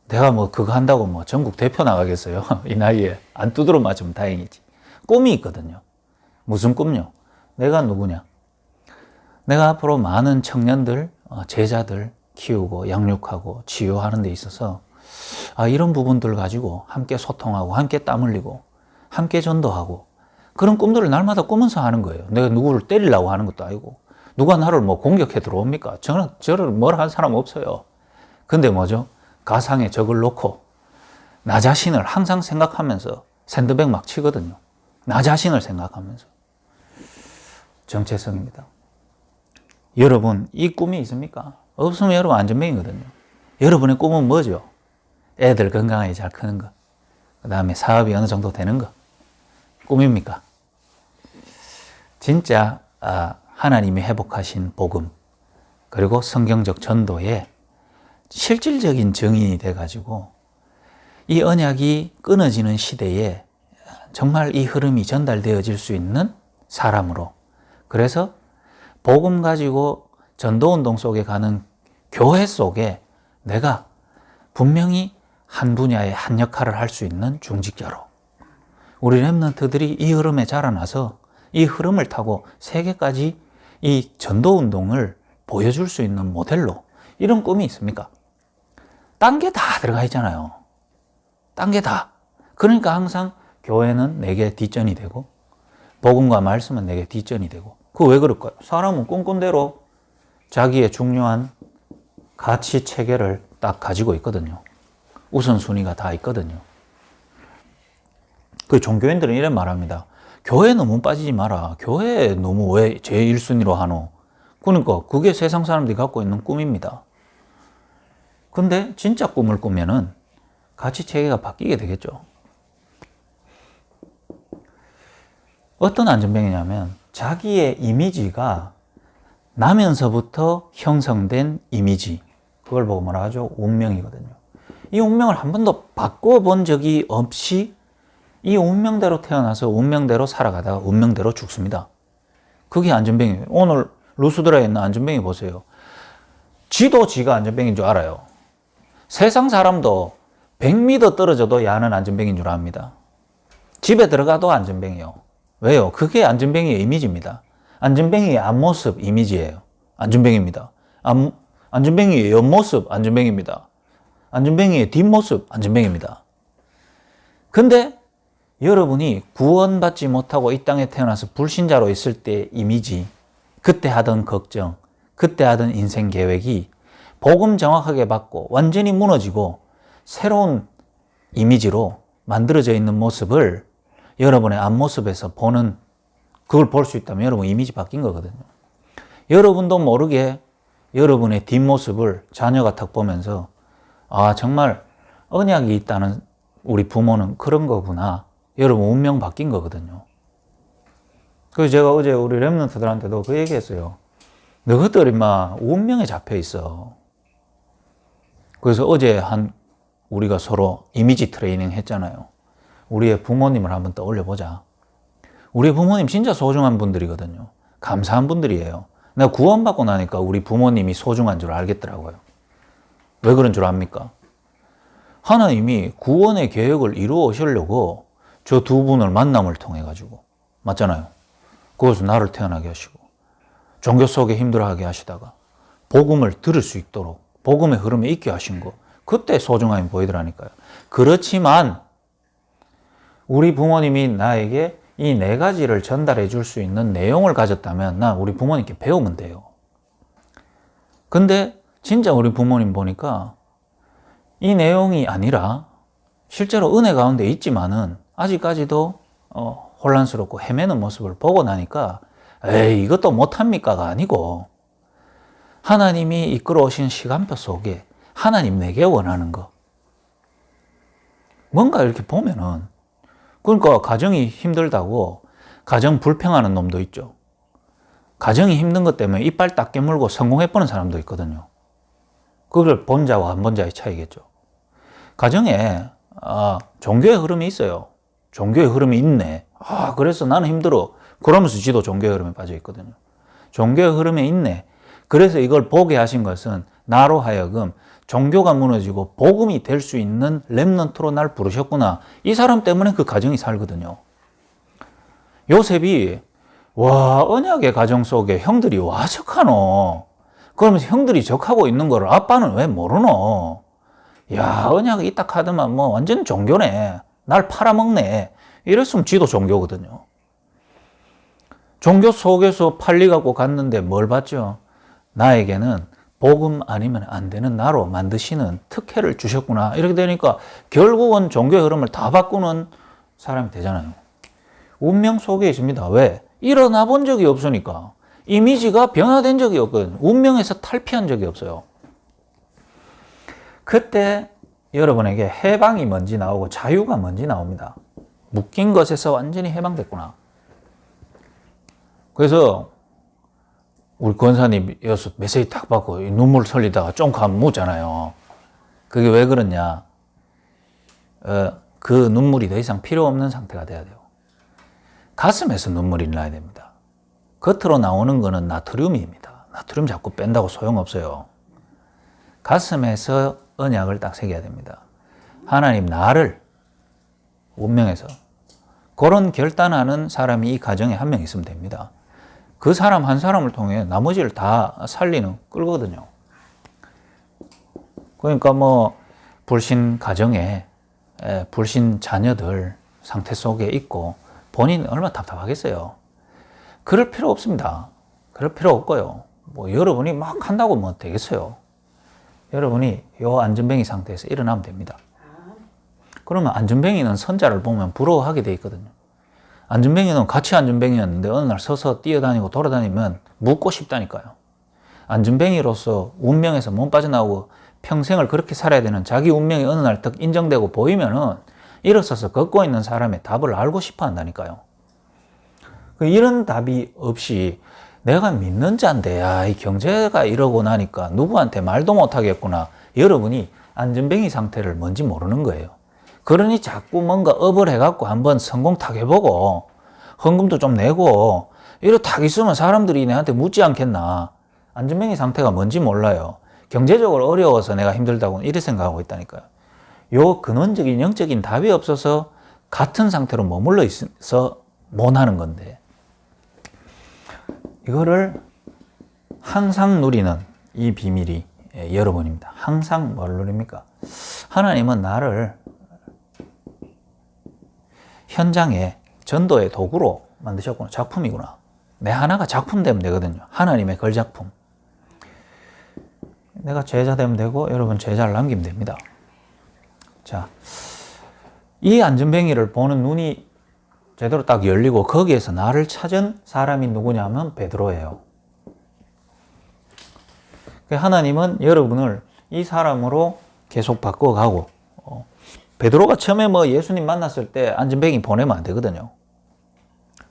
내가 뭐 그거 한다고 뭐 전국 대표 나가겠어요? 이 나이에 안 두드러 맞으면 다행이지. 꿈이 있거든요. 무슨 꿈요? 내가 누구냐? 내가 앞으로 많은 청년들, 제자들 키우고 양육하고 치유하는 데 있어서 이런 부분들 가지고 함께 소통하고 함께 땀 흘리고 함께 전도하고 그런 꿈들을 날마다 꾸면서 하는 거예요. 내가 누구를 때리려고 하는 것도 아니고 누가 나를 뭐 공격해 들어옵니까? 저를 뭘 한 사람 없어요. 근데 뭐죠? 가상의 적을 놓고 나 자신을 항상 생각하면서 샌드백 막 치거든요. 나 자신을 생각하면서. 정체성입니다. 여러분, 이 꿈이 있습니까? 없으면 여러분 안전뱅이거든요. 여러분의 꿈은 뭐죠? 애들 건강하게 잘 크는 거. 그 다음에 사업이 어느 정도 되는 거. 꿈입니까? 진짜 하나님이 회복하신 복음 그리고 성경적 전도에 실질적인 증인이 돼가지고 이 언약이 끊어지는 시대에 정말 이 흐름이 전달되어질 수 있는 사람으로, 그래서 복음 가지고 전도운동 속에 가는 교회 속에 내가 분명히 한 분야의 한 역할을 할 수 있는 중직자로, 우리 렘넌트들이 이 흐름에 자라나서 이 흐름을 타고 세계까지 이 전도운동을 보여줄 수 있는 모델로, 이런 꿈이 있습니까? 딴 게 다 들어가 있잖아요. 딴 게 다. 그러니까 항상 교회는 내게 뒷전이 되고 복음과 말씀은 내게 뒷전이 되고. 그거 왜 그럴까요? 사람은 꿈꾼 대로 자기의 중요한 가치 체계를 딱 가지고 있거든요. 우선순위가 다 있거든요. 그 종교인들은 이런 말합니다. 교회에 너무 빠지지 마라. 교회에 너무 왜 제1순위로 하노? 그러니까 그게 세상 사람들이 갖고 있는 꿈입니다. 근데 진짜 꿈을 꾸면은 가치 체계가 바뀌게 되겠죠. 어떤 안전뱅이냐면 자기의 이미지가 나면서부터 형성된 이미지, 그걸 보고 뭐라 하죠? 운명이거든요. 이 운명을 한 번도 바꿔본 적이 없이 이 운명대로 태어나서 운명대로 살아가다가 운명대로 죽습니다. 그게 안전뱅이에요. 오늘 루스드라에 있는 안전뱅이 보세요. 지도 지가 안전뱅이인 줄 알아요. 세상 사람도 100m 떨어져도 야는 안전뱅이인 줄 압니다. 집에 들어가도 안전뱅이요. 왜요? 그게 안전뱅이의 이미지입니다. 안전뱅이의 앞모습 이미지예요. 안전뱅이입니다. 안전뱅이의 옆모습 안전뱅이입니다. 안전뱅이의 뒷모습 안전뱅이입니다. 근데 여러분이 구원받지 못하고 이 땅에 태어나서 불신자로 있을 때 이미지, 그때 하던 걱정, 그때 하던 인생 계획이 복음 정확하게 받고 완전히 무너지고 새로운 이미지로 만들어져 있는 모습을 여러분의 앞모습에서 보는, 그걸 볼 수 있다면 여러분 이미지 바뀐 거거든요. 여러분도 모르게 여러분의 뒷모습을 자녀가 딱 보면서 정말 언약이 있다는 우리 부모는 그런 거구나. 여러분 운명 바뀐 거거든요. 그래서 제가 어제 우리 렘넌트들한테도 그 얘기했어요. 너희들 인마 운명에 잡혀 있어. 그래서 어제 우리가 서로 이미지 트레이닝 했잖아요. 우리의 부모님을 한번 떠올려 보자. 우리 부모님 진짜 소중한 분들이거든요. 감사한 분들이에요. 내가 구원받고 나니까 우리 부모님이 소중한 줄 알겠더라고요. 왜 그런 줄 압니까? 하나님이 구원의 계획을 이루어 오시려고 저 두 분을 만남을 통해 가지고, 맞잖아요. 그것을 나를 태어나게 하시고 종교 속에 힘들어하게 하시다가 복음을 들을 수 있도록 복음의 흐름에 있게 하신 거, 그때 소중함이 보이더라니까요. 그렇지만 우리 부모님이 나에게 이 네 가지를 전달해 줄 수 있는 내용을 가졌다면 난 우리 부모님께 배우면 돼요. 근데 진짜 우리 부모님 보니까 이 내용이 아니라 실제로 은혜 가운데 있지만은 아직까지도 혼란스럽고 헤매는 모습을 보고 나니까 에이 이것도 못합니까가 아니고 하나님이 이끌어 오신 시간표 속에 하나님 내게 원하는 거 뭔가 이렇게 보면은, 그러니까 가정이 힘들다고 가정 불평하는 놈도 있죠. 가정이 힘든 것 때문에 이빨 딱 깨물고 성공해보는 사람도 있거든요. 그걸 본 자와 안 본 자의 차이겠죠. 가정에 종교의 흐름이 있어요. 종교의 흐름이 있네. 그래서 나는 힘들어. 그러면서 지도 종교의 흐름에 빠져 있거든요. 종교의 흐름에 있네. 그래서 이걸 보게 하신 것은 나로 하여금 종교가 무너지고 복음이 될 수 있는 렘넌트로 날 부르셨구나. 이 사람 때문에 그 가정이 살거든요. 요셉이 언약의 가정 속에 형들이 와 적하노. 그러면서 형들이 적하고 있는 거를 아빠는 왜 모르노. 야, 언약이 있다 하더만 뭐 완전 종교네. 날 팔아먹네. 이랬으면 지도 종교거든요. 종교 속에서 팔리갖고 갔는데 뭘 봤죠? 나에게는 복음 아니면 안 되는 나로 만드시는 특혜를 주셨구나. 이렇게 되니까 결국은 종교의 흐름을 다 바꾸는 사람이 되잖아요. 운명 속에 있습니다. 왜? 일어나 본 적이 없으니까. 이미지가 변화된 적이 없거든요. 운명에서 탈피한 적이 없어요. 그때 여러분에게 해방이 뭔지 나오고 자유가 뭔지 나옵니다. 묶인 것에서 완전히 해방됐구나. 그래서 우리 권사님 여기서 메시지 딱 받고 눈물 흘리다가 쫑하면 묻잖아요. 그게 왜 그러냐. 그 눈물이 더 이상 필요 없는 상태가 돼야 돼요. 가슴에서 눈물이 나야 됩니다. 겉으로 나오는 거는 나트륨입니다. 나트륨 자꾸 뺀다고 소용없어요. 가슴에서 언약을 딱 새겨야 됩니다. 하나님 나를 운명에서 그런 결단하는 사람이 이 가정에 한 명 있으면 됩니다. 그 사람 한 사람을 통해 나머지를 다 살리는 끌거든요. 그러니까 뭐 불신 가정에 불신 자녀들 상태 속에 있고 본인 얼마나 답답하겠어요. 그럴 필요 없습니다. 그럴 필요 없고요. 뭐 여러분이 막 한다고 뭐 되겠어요. 여러분이 요 안전뱅이 상태에서 일어나면 됩니다. 그러면 안전뱅이는 선자를 보면 부러워하게 돼 있거든요. 안전뱅이는 같이 안전뱅이였는데 어느 날 서서 뛰어다니고 돌아다니면 묻고 싶다니까요. 안전뱅이로서 운명에서 못 빠져나오고 평생을 그렇게 살아야 되는 자기 운명이 어느 날 딱 인정되고 보이면은 일어서서 걷고 있는 사람의 답을 알고 싶어 한다니까요. 이런 답이 없이 내가 믿는 자인데 이 경제가 이러고 나니까 누구한테 말도 못 하겠구나. 여러분이 안전뱅이 상태를 뭔지 모르는 거예요. 그러니 자꾸 뭔가 업을 해갖고 한번 성공 탁 해보고 헌금도 좀 내고 이러 탁 있으면 사람들이 내한테 묻지 않겠나. 안전뱅이 상태가 뭔지 몰라요. 경제적으로 어려워서 내가 힘들다고 이렇게 생각하고 있다니까요. 요 근원적인 영적인 답이 없어서 같은 상태로 머물러 있어서 못 하는 건데, 이거를 항상 누리는 이 비밀이 여러분입니다. 항상 뭘 누립니까? 하나님은 나를 현장에 전도의 도구로 만드셨구나. 작품이구나. 내 하나가 작품 되면 되거든요. 하나님의 걸작품. 내가 제자 되면 되고 여러분 제자를 남기면 됩니다. 자, 이 안전뱅이를 보는 눈이 제대로 딱 열리고 거기에서 나를 찾은 사람이 누구냐면 베드로예요. 하나님은 여러분을 이 사람으로 계속 바꿔가고, 베드로가 처음에 뭐 예수님 만났을 때 안전뱅이 보내면 안 되거든요.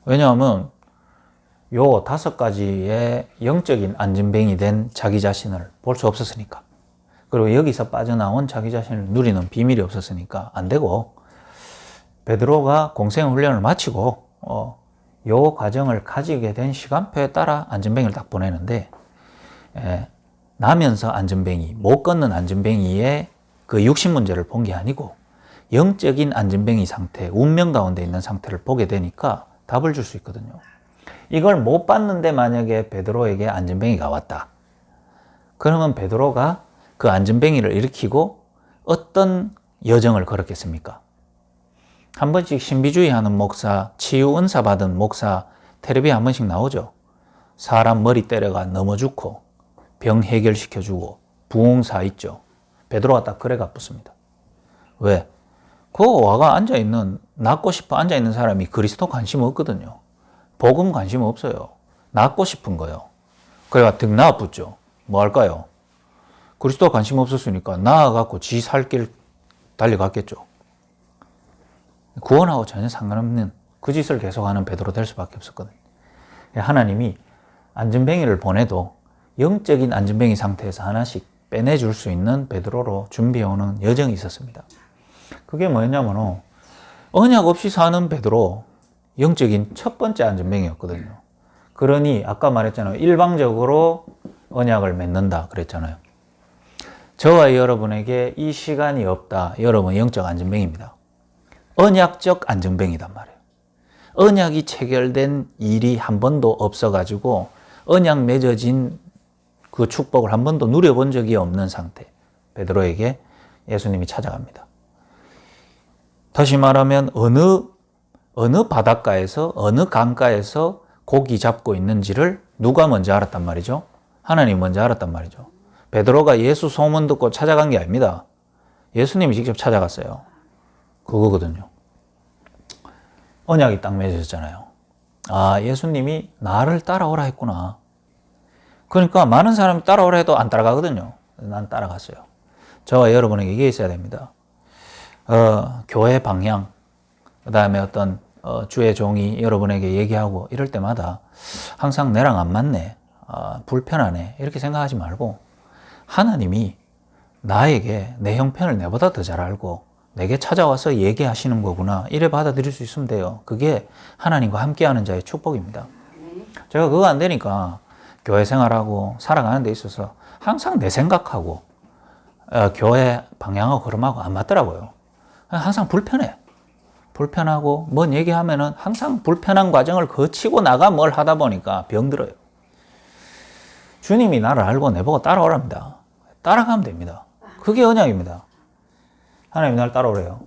왜냐하면 요 5가지의 영적인 안전뱅이 된 자기 자신을 볼 수 없었으니까. 그리고 여기서 빠져나온 자기 자신을 누리는 비밀이 없었으니까 안 되고, 베드로가 공생훈련을 마치고 요 과정을 가지게 된 시간표에 따라 안전뱅이를 딱 보내는데, 나면서 안전뱅이, 못 걷는 안전뱅이의 그 육신 문제를 본 게 아니고 영적인 안전뱅이 상태, 운명 가운데 있는 상태를 보게 되니까 답을 줄 수 있거든요. 이걸 못 봤는데 만약에 베드로에게 안전뱅이가 왔다. 그러면 베드로가 그 안전뱅이를 일으키고 어떤 여정을 걸었겠습니까? 한 번씩 신비주의 하는 목사, 치유 은사 받은 목사 텔레비에 한 번씩 나오죠. 사람 머리 때려가 넘어 죽고 병 해결시켜주고 부흥사 있죠. 베드로가 딱 그래 갚았습니다. 왜? 그 와가 앉아있는, 낫고 싶어 앉아있는 사람이 그리스도 관심 없거든요. 복음 관심 없어요. 낫고 싶은 거요. 그래가 등 나아붙죠. 뭐 할까요? 그리스도 관심 없었으니까 나아갖고 지 살 길 달려갔겠죠. 구원하고 전혀 상관없는 그 짓을 계속하는 베드로 될 수밖에 없었거든요. 하나님이 안전뱅이를 보내도 영적인 안전뱅이 상태에서 하나씩 빼내줄 수 있는 베드로로 준비해오는 여정이 있었습니다. 그게 뭐였냐면 언약 없이 사는 베드로, 영적인 첫 번째 안전뱅이였거든요. 그러니 아까 말했잖아요. 일방적으로 언약을 맺는다 그랬잖아요. 저와 여러분에게 이 시간이 없다. 여러분 영적 안전뱅이입니다. 언약적 안전뱅이단 말이에요. 언약이 체결된 일이 한 번도 없어가지고 언약 맺어진 그 축복을 한 번도 누려본 적이 없는 상태. 베드로에게 예수님이 찾아갑니다. 다시 말하면 어느 바닷가에서 어느 강가에서 고기 잡고 있는지를 누가 먼저 알았단 말이죠? 하나님이 먼저 알았단 말이죠. 베드로가 예수 소문 듣고 찾아간 게 아닙니다. 예수님이 직접 찾아갔어요. 그거거든요. 언약이 딱 맺어졌잖아요. 아, 예수님이 나를 따라오라 했구나. 그러니까 많은 사람이 따라오라 해도 안 따라가거든요. 난 따라갔어요. 저와 여러분에게 이게 있어야 됩니다. 교회 방향, 그 다음에 어떤 주의 종이 여러분에게 얘기하고 이럴 때마다 항상 내랑 안 맞네, 불편하네 이렇게 생각하지 말고 하나님이 나에게 내 형편을 내보다 더 잘 알고 내게 찾아와서 얘기하시는 거구나 이래 받아들일 수 있으면 돼요. 그게 하나님과 함께하는 자의 축복입니다. 제가 그거 안 되니까 교회 생활하고 살아가는 데 있어서 항상 내 생각하고 교회 방향하고 흐름하고 안 맞더라고요. 항상 불편하고 뭔 얘기하면은 항상 불편한 과정을 거치고 나가 뭘 하다 보니까 병들어요. 주님이 나를 알고 내보고 따라오랍니다. 따라가면 됩니다. 그게 언약입니다. 하나님이 나를 따라오래요.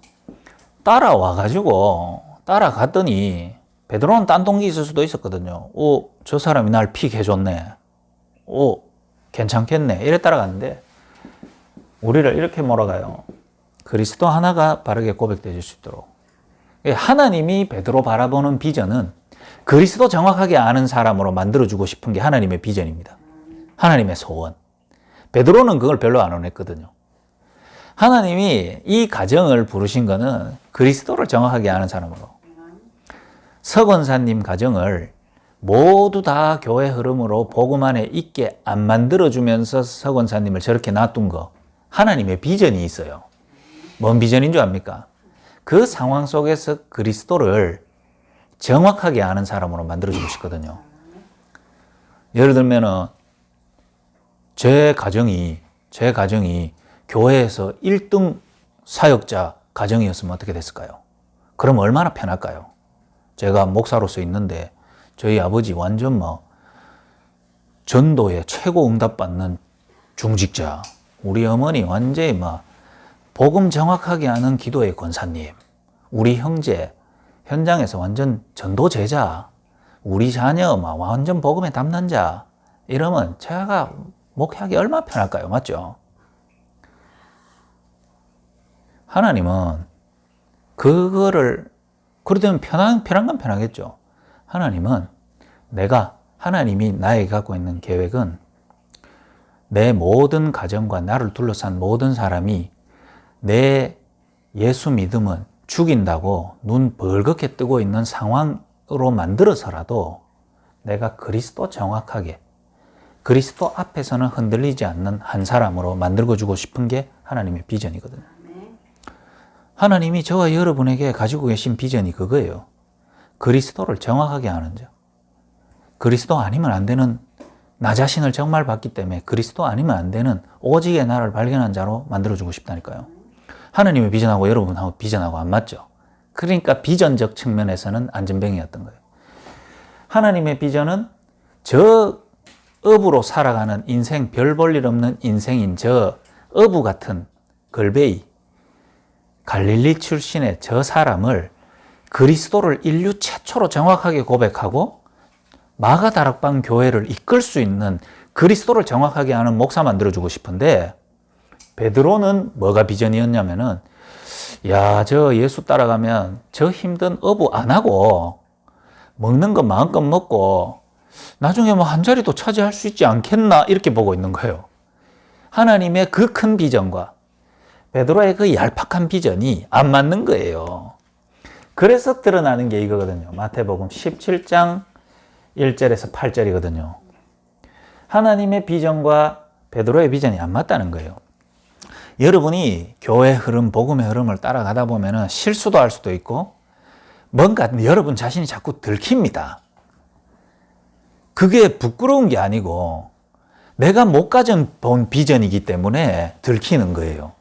따라갔더니 베드로는 딴 동기 있을 수도 있었거든요. 저 사람이 날 픽 해줬네. 괜찮겠네. 이래 따라갔는데 우리를 이렇게 몰아가요. 그리스도 하나가 바르게 고백될 수 있도록. 하나님이 베드로 바라보는 비전은 그리스도 정확하게 아는 사람으로 만들어주고 싶은 게 하나님의 비전입니다. 하나님의 소원. 베드로는 그걸 별로 안 원했거든요. 하나님이 이 가정을 부르신 거는 그리스도를 정확하게 아는 사람으로. 서 권사님 가정을 모두 다 교회 흐름으로 복음 안에 있게 안 만들어주면서 서 권사님을 저렇게 놔둔 거. 하나님의 비전이 있어요. 뭔 비전인 줄 압니까? 그 상황 속에서 그리스도를 정확하게 아는 사람으로 만들어주고 싶거든요. 예를 들면은 제 가정이 교회에서 1등 사역자 가정이었으면 어떻게 됐을까요? 그럼 얼마나 편할까요? 제가 목사로서 있는데 저희 아버지 완전 전도에 최고 응답받는 중직자, 우리 어머니 완전히 복음 정확하게 아는 기도의 권사님, 우리 형제 현장에서 완전 전도 제자, 우리 자녀 완전 복음에 담당자 이러면 제가 목회하기 얼마나 편할까요? 맞죠? 하나님은 그거를 그러면 편한 건 편하겠죠. 하나님이 나에게 갖고 있는 계획은 내 모든 가정과 나를 둘러싼 모든 사람이 내 예수 믿음은 죽인다고 눈 벌겋게 뜨고 있는 상황으로 만들어서라도 내가 그리스도 정확하게 그리스도 앞에서는 흔들리지 않는 한 사람으로 만들어주고 싶은 게 하나님의 비전이거든요. 하나님이 저와 여러분에게 가지고 계신 비전이 그거예요. 그리스도를 정확하게 아는 자. 그리스도 아니면 안 되는 나 자신을 정말 봤기 때문에 그리스도 아니면 안 되는 오직의 나를 발견한 자로 만들어주고 싶다니까요. 하나님의 비전하고 여러분하고 비전하고 안 맞죠. 그러니까 비전적 측면에서는 안전뱅이였던 거예요. 하나님의 비전은 저 어부로 살아가는 인생, 별 볼 일 없는 인생인 저 어부 같은 걸베이, 갈릴리 출신의 저 사람을 그리스도를 인류 최초로 정확하게 고백하고 마가다락방 교회를 이끌 수 있는 그리스도를 정확하게 아는 목사 만들어주고 싶은데, 베드로는 뭐가 비전이었냐면은, 야, 저 예수 따라가면 저 힘든 어부 안 하고 먹는 거 마음껏 먹고 나중에 뭐 한 자리도 차지할 수 있지 않겠나, 이렇게 보고 있는 거예요. 하나님의 그 큰 비전과 베드로의 그 얄팍한 비전이 안 맞는 거예요. 그래서 드러나는 게 이거거든요. 마태복음 17장 1절에서 8절이거든요. 하나님의 비전과 베드로의 비전이 안 맞다는 거예요. 여러분이 교회 흐름, 복음의 흐름을 따라가다 보면 실수도 할 수도 있고 뭔가 여러분 자신이 자꾸 들킵니다. 그게 부끄러운 게 아니고 내가 못 가진 본 비전이기 때문에 들키는 거예요.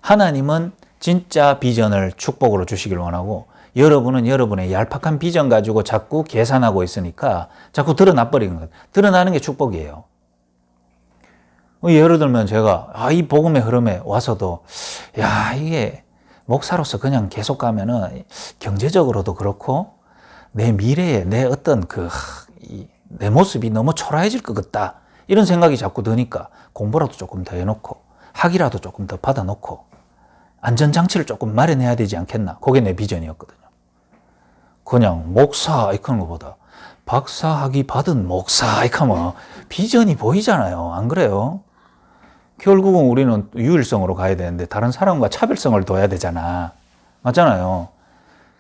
하나님은 진짜 비전을 축복으로 주시길 원하고, 여러분은 여러분의 얄팍한 비전 가지고 자꾸 계산하고 있으니까 자꾸 드러나 버리는 거예요. 드러나는 게 축복이에요. 예를 들면 제가 이 복음의 흐름에 와서도 이게 목사로서 그냥 계속 가면은 경제적으로도 그렇고 내 미래에 내 어떤 내 모습이 너무 초라해질 것 같다, 이런 생각이 자꾸 드니까 공부라도 조금 더 해놓고 학위라도 조금 더 받아놓고 안전장치를 조금 마련해야 되지 않겠나. 그게 내 비전이었거든요. 그냥 목사 이렇게 하는 것보다 박사 학위 받은 목사 이렇게 하면 비전이 보이잖아요. 안 그래요? 결국은 우리는 유일성으로 가야 되는데 다른 사람과 차별성을 둬야 되잖아. 맞잖아요.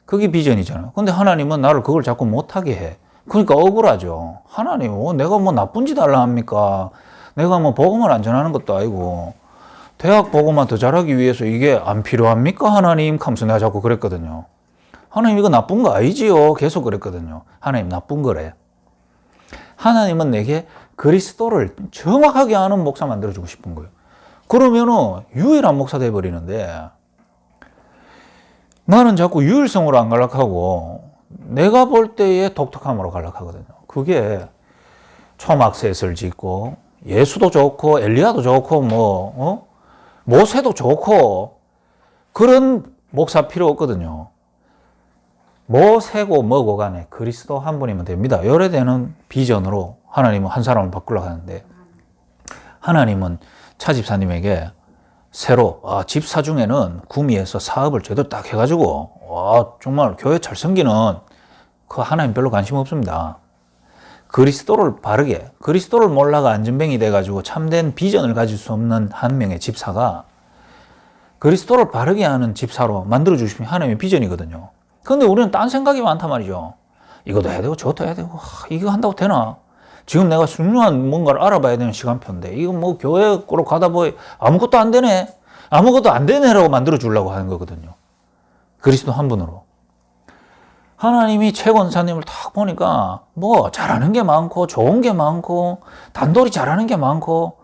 그게 비전이잖아요. 근데 하나님은 나를 그걸 자꾸 못하게 해. 그러니까 억울하죠. 하나님, 내가 뭐 나쁜 짓 하려 합니까? 내가 뭐 복음을 안 전하는 것도 아니고 대학 복음만 더 잘하기 위해서 이게 안 필요합니까? 하나님 하면서 내가 자꾸 그랬거든요. 하나님 이거 나쁜 거 아니지요? 계속 그랬거든요. 하나님 나쁜 거래. 하나님은 내게 그리스도를 정확하게 아는 목사 만들어주고 싶은 거예요. 그러면은 유일한 목사 돼버리는데 나는 자꾸 유일성으로 안 갈락하고 내가 볼 때의 독특함으로 갈락하거든요. 그게 초막셋을 짓고 예수도 좋고 엘리야도 좋고 모세도 좋고 그런 목사 필요 없거든요. 모세고 뭐고 간에 그리스도 한 분이면 됩니다. 요래되는 비전으로 하나님은 한 사람을 바꾸려고 하는데, 하나님은 차집사님에게 새로 집사 중에는 구미에서 사업을 제대로 딱 해가지고 정말 교회 잘 섬기는 그 하나님 별로 관심 없습니다. 그리스도를 바르게, 그리스도를 몰라가 안전뱅이 돼가지고 참된 비전을 가질 수 없는 한 명의 집사가 그리스도를 바르게 하는 집사로 만들어주시면 하나님의 비전이거든요. 근데 우리는 딴 생각이 많단 말이죠. 이것도 해야 되고 저것도 해야 되고 이거 한다고 되나? 지금 내가 중요한 뭔가를 알아봐야 되는 시간표인데 이거 뭐 교회로 가다 보니 아무것도 안 되네, 아무것도 안 되네라고 만들어 주려고 하는 거거든요. 그리스도 한 분으로. 하나님이 최권사님을 딱 보니까 뭐 잘하는 게 많고 좋은 게 많고 단돌이 잘하는 게 많고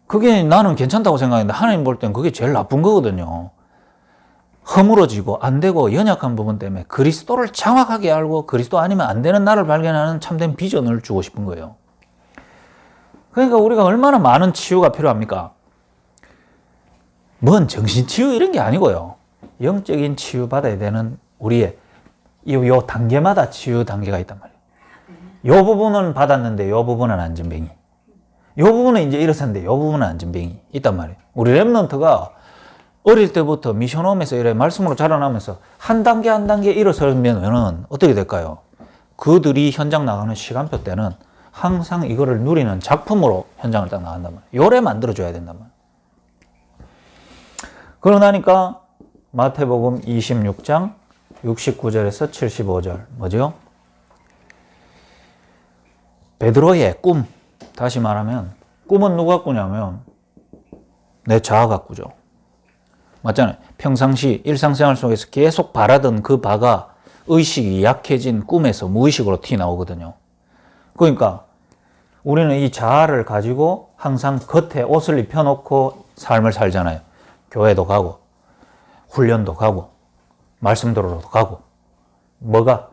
그게 나는 괜찮다고 생각했는데 하나님 볼 땐 그게 제일 나쁜 거거든요. 허물어지고 안 되고 연약한 부분 때문에 그리스도를 정확하게 알고 그리스도 아니면 안 되는 나를 발견하는 참된 비전을 주고 싶은 거예요. 그러니까 우리가 얼마나 많은 치유가 필요합니까? 뭔 정신치유 이런 게 아니고요. 영적인 치유 받아야 되는 우리의 요 단계마다 치유 단계가 있단 말이에요. 요 부분은 받았는데 요 부분은 안전뱅이. 요 부분은 이제 일어섰는데 요 부분은 안전뱅이 있단 말이에요. 우리 랩런트가 어릴 때부터 미션홈에서 이래 말씀으로 자라나면서 한 단계 한 단계 일어서면은 어떻게 될까요? 그들이 현장 나가는 시간표 때는 항상 이거를 누리는 작품으로 현장을 딱 나간단 말이에요. 요래 만들어줘야 된단 말이에요. 그러고 나니까 마태복음 26장 69절에서 75절 뭐죠? 베드로의 꿈, 다시 말하면 꿈은 누가 꾸냐면 내 자아가 꾸죠. 맞잖아요. 평상시 일상생활 속에서 계속 바라던 그 바가 의식이 약해진 꿈에서 무의식으로 튀어나오거든요. 그러니까 우리는 이 자아를 가지고 항상 겉에 옷을 입혀놓고 삶을 살잖아요. 교회도 가고 훈련도 가고 말씀 들으러도 가고 뭐가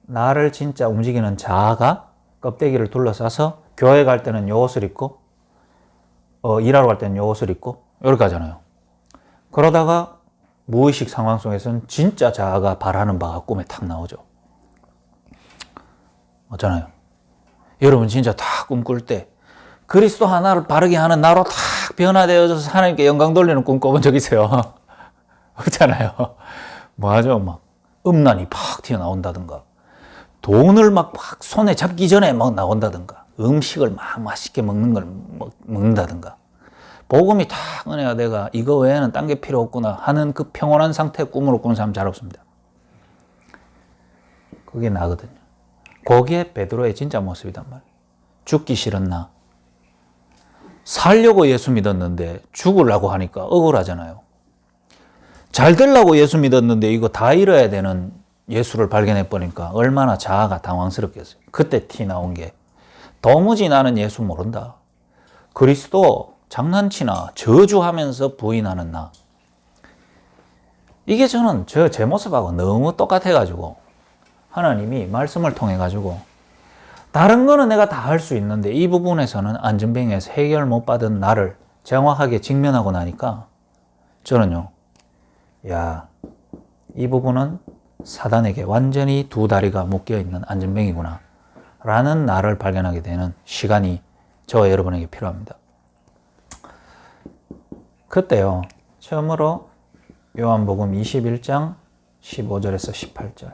나를 진짜 움직이는 자아가 껍데기를 둘러싸서 교회 갈 때는 요 옷을 입고 일하러 갈 때는 요 옷을 입고 이렇게 하잖아요. 그러다가 무의식 상황 속에서는 진짜 자아가 바라는 바가 꿈에 탁 나오죠. 맞잖아요. 여러분 진짜 다 꿈꿀 때 그리스도 하나를 바르게 하는 나로 탁 변화되어져서 하나님께 영광 돌리는 꿈 꿔본 적 있어요? 없잖아요. 뭐하죠? 막 음란이 팍 튀어나온다든가 돈을 막 손에 잡기 전에 막 나온다든가 음식을 막 맛있게 먹는 걸 먹는다든가 복음이 탁 은혜가 내가 이거 외에는 딴 게 필요 없구나 하는 그 평온한 상태의 꿈으로 꾸는 사람 잘 없습니다. 그게 나거든요. 거기에 베드로의 진짜 모습이단 말이에요. 죽기 싫은 나. 살려고 예수 믿었는데 죽으려고 하니까 억울하잖아요. 잘 되려고 예수 믿었는데 이거 다 잃어야 되는 예수를 발견해 보니까 얼마나 자아가 당황스럽겠어요. 그때 티 나온 게 도무지 나는 예수 모른다. 그리스도 장난치나 저주하면서 부인하는 나. 이게 저는 제 모습하고 너무 똑같아가지고 하나님이 말씀을 통해가지고 다른 거는 내가 다 할 수 있는데 이 부분에서는 안전뱅이에서 해결 못 받은 나를 정확하게 직면하고 나니까 저는요, 야, 이 부분은 사단에게 완전히 두 다리가 묶여있는 안전뱅이구나 라는 나를 발견하게 되는 시간이 저와 여러분에게 필요합니다. 그때요, 처음으로 요한복음 21장 15절에서 18절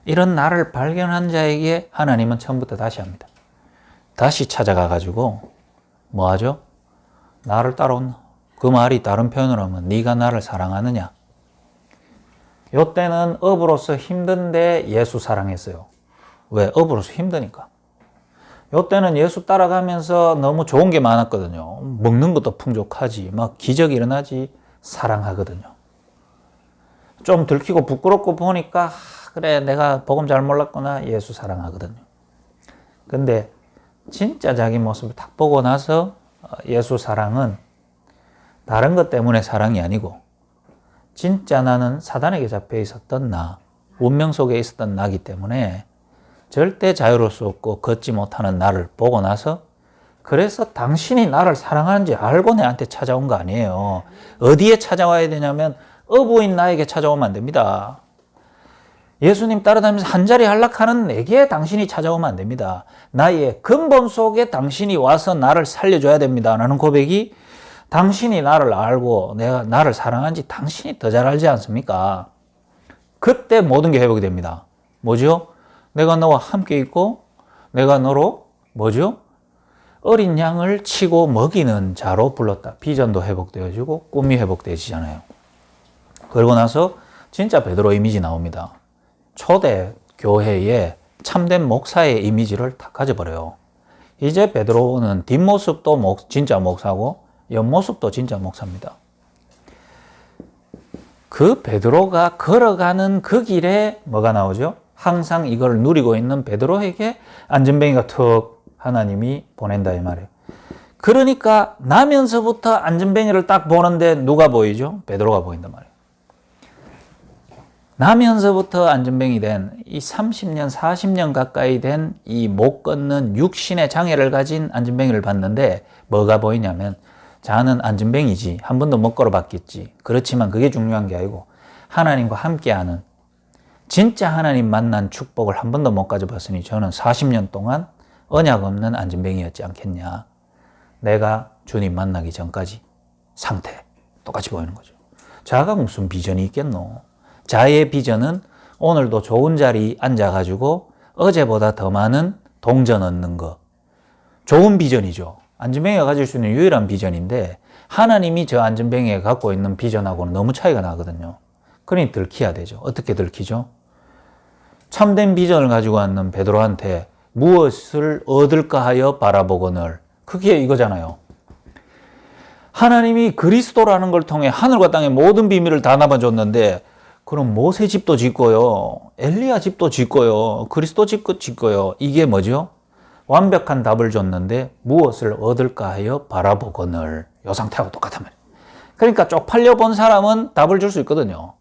이런 나를 발견한 자에게 하나님은 처음부터 다시 합니다. 다시 찾아가 가지고 뭐 하죠? 나를 따라온나? 그 말이 다른 표현으로 하면 네가 나를 사랑하느냐? 요때는 업으로서 힘든데 예수 사랑했어요. 왜? 업으로서 힘드니까. 요때는 예수 따라가면서 너무 좋은 게 많았거든요. 먹는 것도 풍족하지, 막 기적이 일어나지, 사랑하거든요. 좀 들키고 부끄럽고 보니까 그래 내가 복음 잘 몰랐구나, 예수 사랑하거든요. 근데 진짜 자기 모습을 딱 보고 나서 예수 사랑은 다른 것 때문에 사랑이 아니고 진짜 나는 사단에게 잡혀 있었던 나, 운명 속에 있었던 나기 때문에 절대 자유로울 수 없고 걷지 못하는 나를 보고 나서 그래서 당신이 나를 사랑하는지 알고 내한테 찾아온 거 아니에요. 어디에 찾아와야 되냐면 어부인 나에게 찾아오면 안 됩니다. 예수님 따라다니면서 한 자리 안락하는 내게 당신이 찾아오면 안 됩니다. 나의 근본 속에 당신이 와서 나를 살려줘야 됩니다. 라는 고백이 당신이 나를 알고 내가 나를 사랑하는지 당신이 더 잘 알지 않습니까? 그때 모든 게 회복이 됩니다. 뭐죠? 내가 너와 함께 있고 내가 너로 뭐죠? 어린 양을 치고 먹이는 자로 불렀다. 비전도 회복되어지고 꿈이 회복되어지잖아요. 그러고 나서 진짜 베드로 이미지 나옵니다. 초대 교회에 참된 목사의 이미지를 다 가져버려요. 이제 베드로는 뒷모습도 진짜 목사고 옆모습도 진짜 목사입니다. 그 베드로가 걸어가는 그 길에 뭐가 나오죠? 항상 이걸 누리고 있는 베드로에게 안전뱅이가 툭 하나님이 보낸다 이 말이에요. 그러니까 나면서부터 안전뱅이를 딱 보는데 누가 보이죠? 베드로가 보인단 말이에요. 나면서부터 안전뱅이 된 이 30년, 40년 가까이 된 이 못 걷는 육신의 장애를 가진 안전뱅이를 봤는데 뭐가 보이냐면 자는 안전뱅이지 한 번도 못 걸어봤겠지. 그렇지만 그게 중요한 게 아니고 하나님과 함께하는 진짜 하나님 만난 축복을 한 번도 못 가져봤으니 저는 40년 동안 언약 없는 안전뱅이였지 않겠냐. 내가 주님 만나기 전까지 상태 똑같이 보이는 거죠. 자가 무슨 비전이 있겠노. 자의 비전은 오늘도 좋은 자리 앉아가지고 어제보다 더 많은 동전 얻는 거. 좋은 비전이죠. 안전뱅이가 가질 수 있는 유일한 비전인데 하나님이 저 안전뱅이가 갖고 있는 비전하고는 너무 차이가 나거든요. 그러니 들키야 되죠. 어떻게 들키죠? 참된 비전을 가지고 왔는 베드로한테 무엇을 얻을까 하여 바라보거늘. 그게 이거잖아요. 하나님이 그리스도라는 걸 통해 하늘과 땅의 모든 비밀을 다 나눠줬는데 그럼 모세 집도 짓고요. 엘리야 집도 짓고요. 그리스도 집도 짓고요. 이게 뭐죠? 완벽한 답을 줬는데 무엇을 얻을까 하여 바라보거늘. 이 상태하고 똑같단 말이에요. 그러니까 쪽팔려 본 사람은 답을 줄 수 있거든요.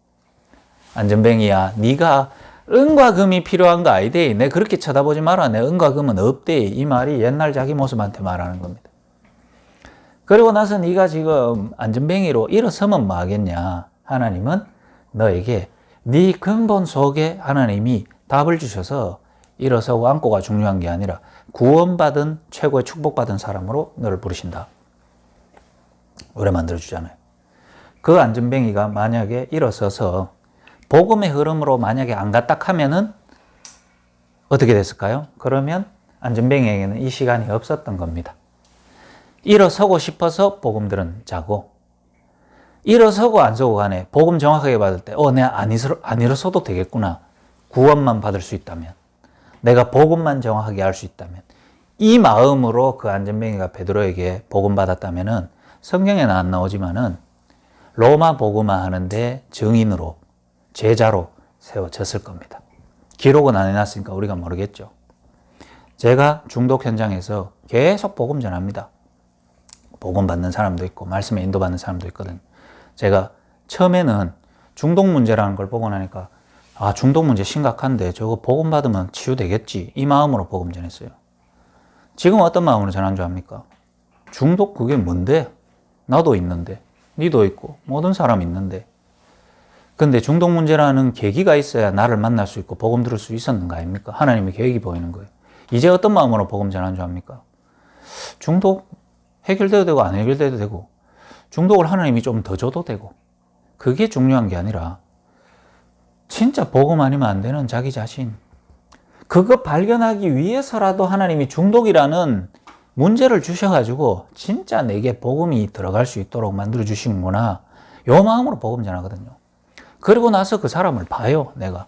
안전뱅이야, 네가 은과 금이 필요한 거 아니대. 내 그렇게 쳐다보지 마라. 내 은과 금은 없대. 이 말이 옛날 자기 모습한테 말하는 겁니다. 그리고 나서 네가 지금 안전뱅이로 일어서면 뭐 하겠냐. 하나님은 너에게 네 근본 속에 하나님이 답을 주셔서 일어서고 앉고가 중요한 게 아니라 구원받은 최고의 축복받은 사람으로 너를 부르신다. 오래 만들어주잖아요. 그 안전뱅이가 만약에 일어서서 복음의 흐름으로 만약에 안 갔다 하면은 어떻게 됐을까요? 그러면 안전뱅이에게는 이 시간이 없었던 겁니다. 일어서고 싶어서 복음 들은 자고, 일어서고 안 서고 간에 복음 정확하게 받을 때 내가 안 일어서도 되겠구나. 구원만 받을 수 있다면, 내가 복음만 정확하게 알 수 있다면, 이 마음으로 그 안전뱅이가 베드로에게 복음 받았다면은 성경에는 안 나오지만은 로마 복음화 하는데 증인으로, 제자로 세워졌을 겁니다. 기록은 안 해놨으니까 우리가 모르겠죠. 제가 중독 현장에서 계속 복음 전합니다. 복음 받는 사람도 있고 말씀에 인도받는 사람도 있거든요. 제가 처음에는 중독 문제라는 걸 보고 나니까 중독 문제 심각한데 저거 복음 받으면 치유되겠지, 이 마음으로 복음 전했어요. 지금 어떤 마음으로 전한 줄 압니까? 중독 그게 뭔데? 나도 있는데, 니도 있고 모든 사람 있는데, 근데 중독 문제라는 계기가 있어야 나를 만날 수 있고 복음 들을 수 있었는 거 아닙니까? 하나님의 계획이 보이는 거예요. 이제 어떤 마음으로 복음 전한 줄 압니까? 중독 해결돼도 되고 안 해결돼도 되고, 중독을 하나님이 좀 더 줘도 되고, 그게 중요한 게 아니라 진짜 복음 아니면 안 되는 자기 자신, 그거 발견하기 위해서라도 하나님이 중독이라는 문제를 주셔가지고 진짜 내게 복음이 들어갈 수 있도록 만들어 주시는구나, 요 마음으로 복음 전하거든요. 그리고 나서 그 사람을 봐요. 내가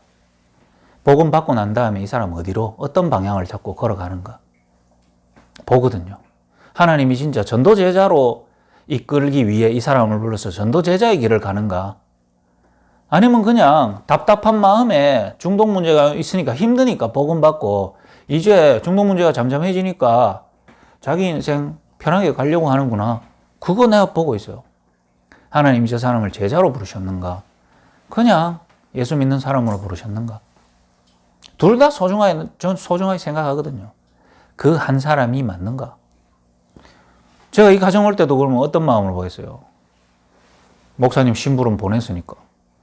복음 받고 난 다음에 이 사람 어디로, 어떤 방향을 잡고 걸어가는가 보거든요. 하나님이 진짜 전도 제자로 이끌기 위해 이 사람을 불러서 전도 제자의 길을 가는가, 아니면 그냥 답답한 마음에 중독 문제가 있으니까 힘드니까 복음 받고 이제 중독 문제가 잠잠해지니까 자기 인생 편하게 가려고 하는구나, 그거 내가 보고 있어요. 하나님이 저 사람을 제자로 부르셨는가, 그냥 예수 믿는 사람으로 부르셨는가, 둘 다 전 소중하게 생각하거든요. 그 한 사람이 맞는가. 제가 이 가정 올 때도 그러면 어떤 마음으로 보겠어요? 목사님 심부름 보냈으니까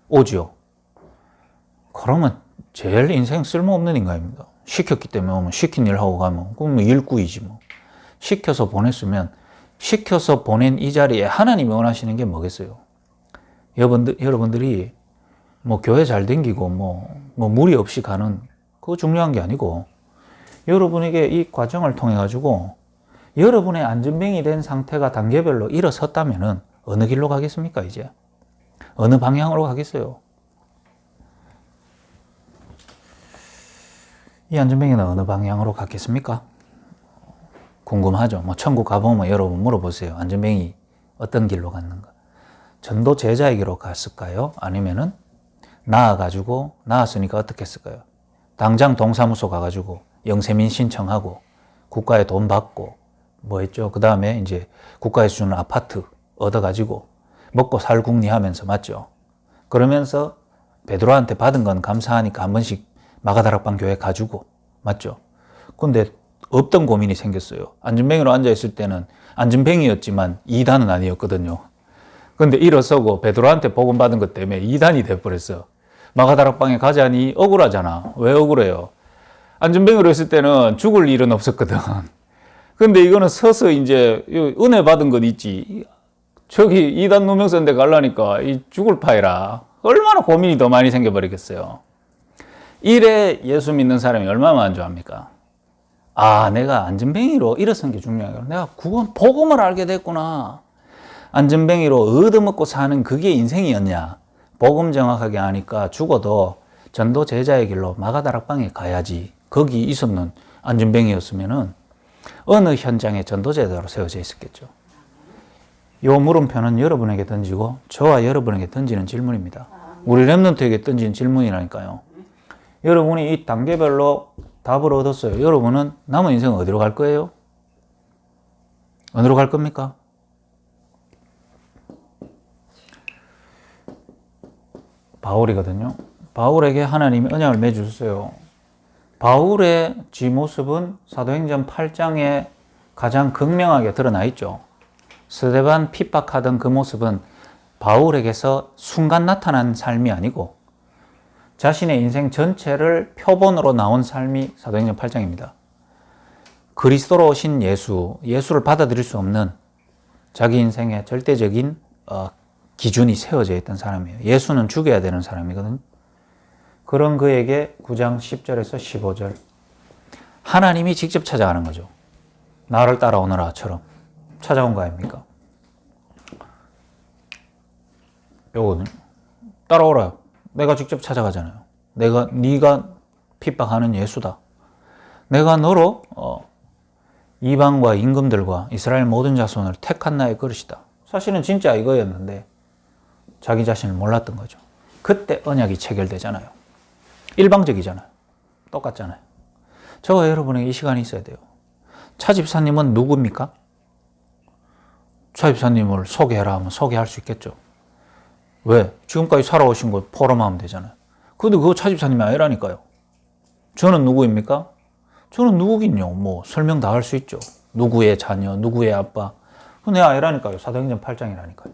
오지요. 그러면 제일 인생 쓸모없는 인간입니다. 시켰기 때문에 오면 시킨 일 하고 가면 그럼 일꾼이지 뭐. 시켜서 보냈으면 시켜서 보낸 이 자리에 하나님이 원하시는 게 뭐겠어요? 여러분들이 뭐 교회 잘 댕기고 뭐 무리 없이 가는 그거 중요한 게 아니고, 여러분에게 이 과정을 통해 가지고 여러분의 안전뱅이 된 상태가 단계별로 일어섰다면은 어느 길로 가겠습니까? 이제 어느 방향으로 가겠어요? 이 안전뱅이는 어느 방향으로 갔겠습니까? 궁금하죠. 뭐 천국 가보면 여러분 물어보세요. 안전뱅이 어떤 길로 갔는가? 전도 제자에게로 갔을까요? 아니면은 나았으니까 어떻게 했을까요? 당장 동사무소 가가지고 영세민 신청하고 국가에 돈 받고 뭐 했죠? 그 다음에 이제 국가에서 주는 아파트 얻어가지고 먹고 살궁리 하면서, 맞죠? 그러면서 베드로한테 받은 건 감사하니까 한 번씩 마가다락방 교회 가주고, 맞죠? 근데 없던 고민이 생겼어요. 안전뱅이로 앉아있을 때는 안전뱅이였지만 2단은 아니었거든요. 근데 일어서고 베드로한테 복음 받은 것 때문에 2단이 돼버렸어. 마가다락방에 가자니 억울하잖아. 왜 억울해요? 안전뱅이로 했을 때는 죽을 일은 없었거든. 근데 이거는 서서 이제 은혜 받은 것 있지. 저기 2단 누명선대 가려니까 이 죽을 파이라. 얼마나 고민이 더 많이 생겨버리겠어요. 이래 예수 믿는 사람이 얼마나 안 좋아합니까? 내가 안전뱅이로 일어선 게 중요해요. 내가 구원 복음을 알게 됐구나. 안전뱅이로 얻어먹고 사는 그게 인생이었냐. 복음 정확하게 아니까 죽어도 전도 제자의 길로 마가다락방에 가야지. 거기 있었는 안전뱅이였으면은 어느 현장에 전도 제자로 세워져 있었겠죠. 요 물음표는 여러분에게 던지고 저와 여러분에게 던지는 질문입니다. 우리 랩런트에게 던지는 질문이라니까요. 여러분이 이 단계별로 답을 얻었어요. 여러분은 남은 인생은 어디로 갈 거예요? 어디로 갈 겁니까? 바울이거든요. 바울에게 하나님이 언약을 맺으셨어요. 바울의 뒷모습은 사도행전 8장에 가장 극명하게 드러나 있죠. 스데반 핍박하던 그 모습은 바울에게서 순간 나타난 삶이 아니고 자신의 인생 전체를 표본으로 나온 삶이 사도행전 8장입니다. 그리스도로 오신 예수를 받아들일 수 없는 자기 인생의 절대적인 기준이 세워져 있던 사람이에요. 예수는 죽여야 되는 사람이거든요. 그런 그에게 9장 10절에서 15절 하나님이 직접 찾아가는 거죠. 나를 따라오너라처럼 찾아온 거 아닙니까? 요거는 따라오라. 내가 직접 찾아가잖아요. 네가 핍박하는 예수다. 내가 너로 이방과 임금들과 이스라엘 모든 자손을 택한 나의 그릇이다. 사실은 진짜 이거였는데 자기 자신을 몰랐던 거죠. 그때 언약이 체결되잖아요. 일방적이잖아요. 똑같잖아요. 저와 여러분에게 이 시간이 있어야 돼요. 차 집사님은 누구입니까? 차 집사님을 소개해라 하면 소개할 수 있겠죠. 왜? 지금까지 살아오신 거 포럼하면 되잖아요. 근데 그거 차 집사님이 아니라니까요. 저는 누구입니까? 저는 누구긴요. 뭐 설명 다 할 수 있죠. 누구의 자녀, 누구의 아빠. 그거 내가 아니라니까요. 사도행전 8장이라니까요.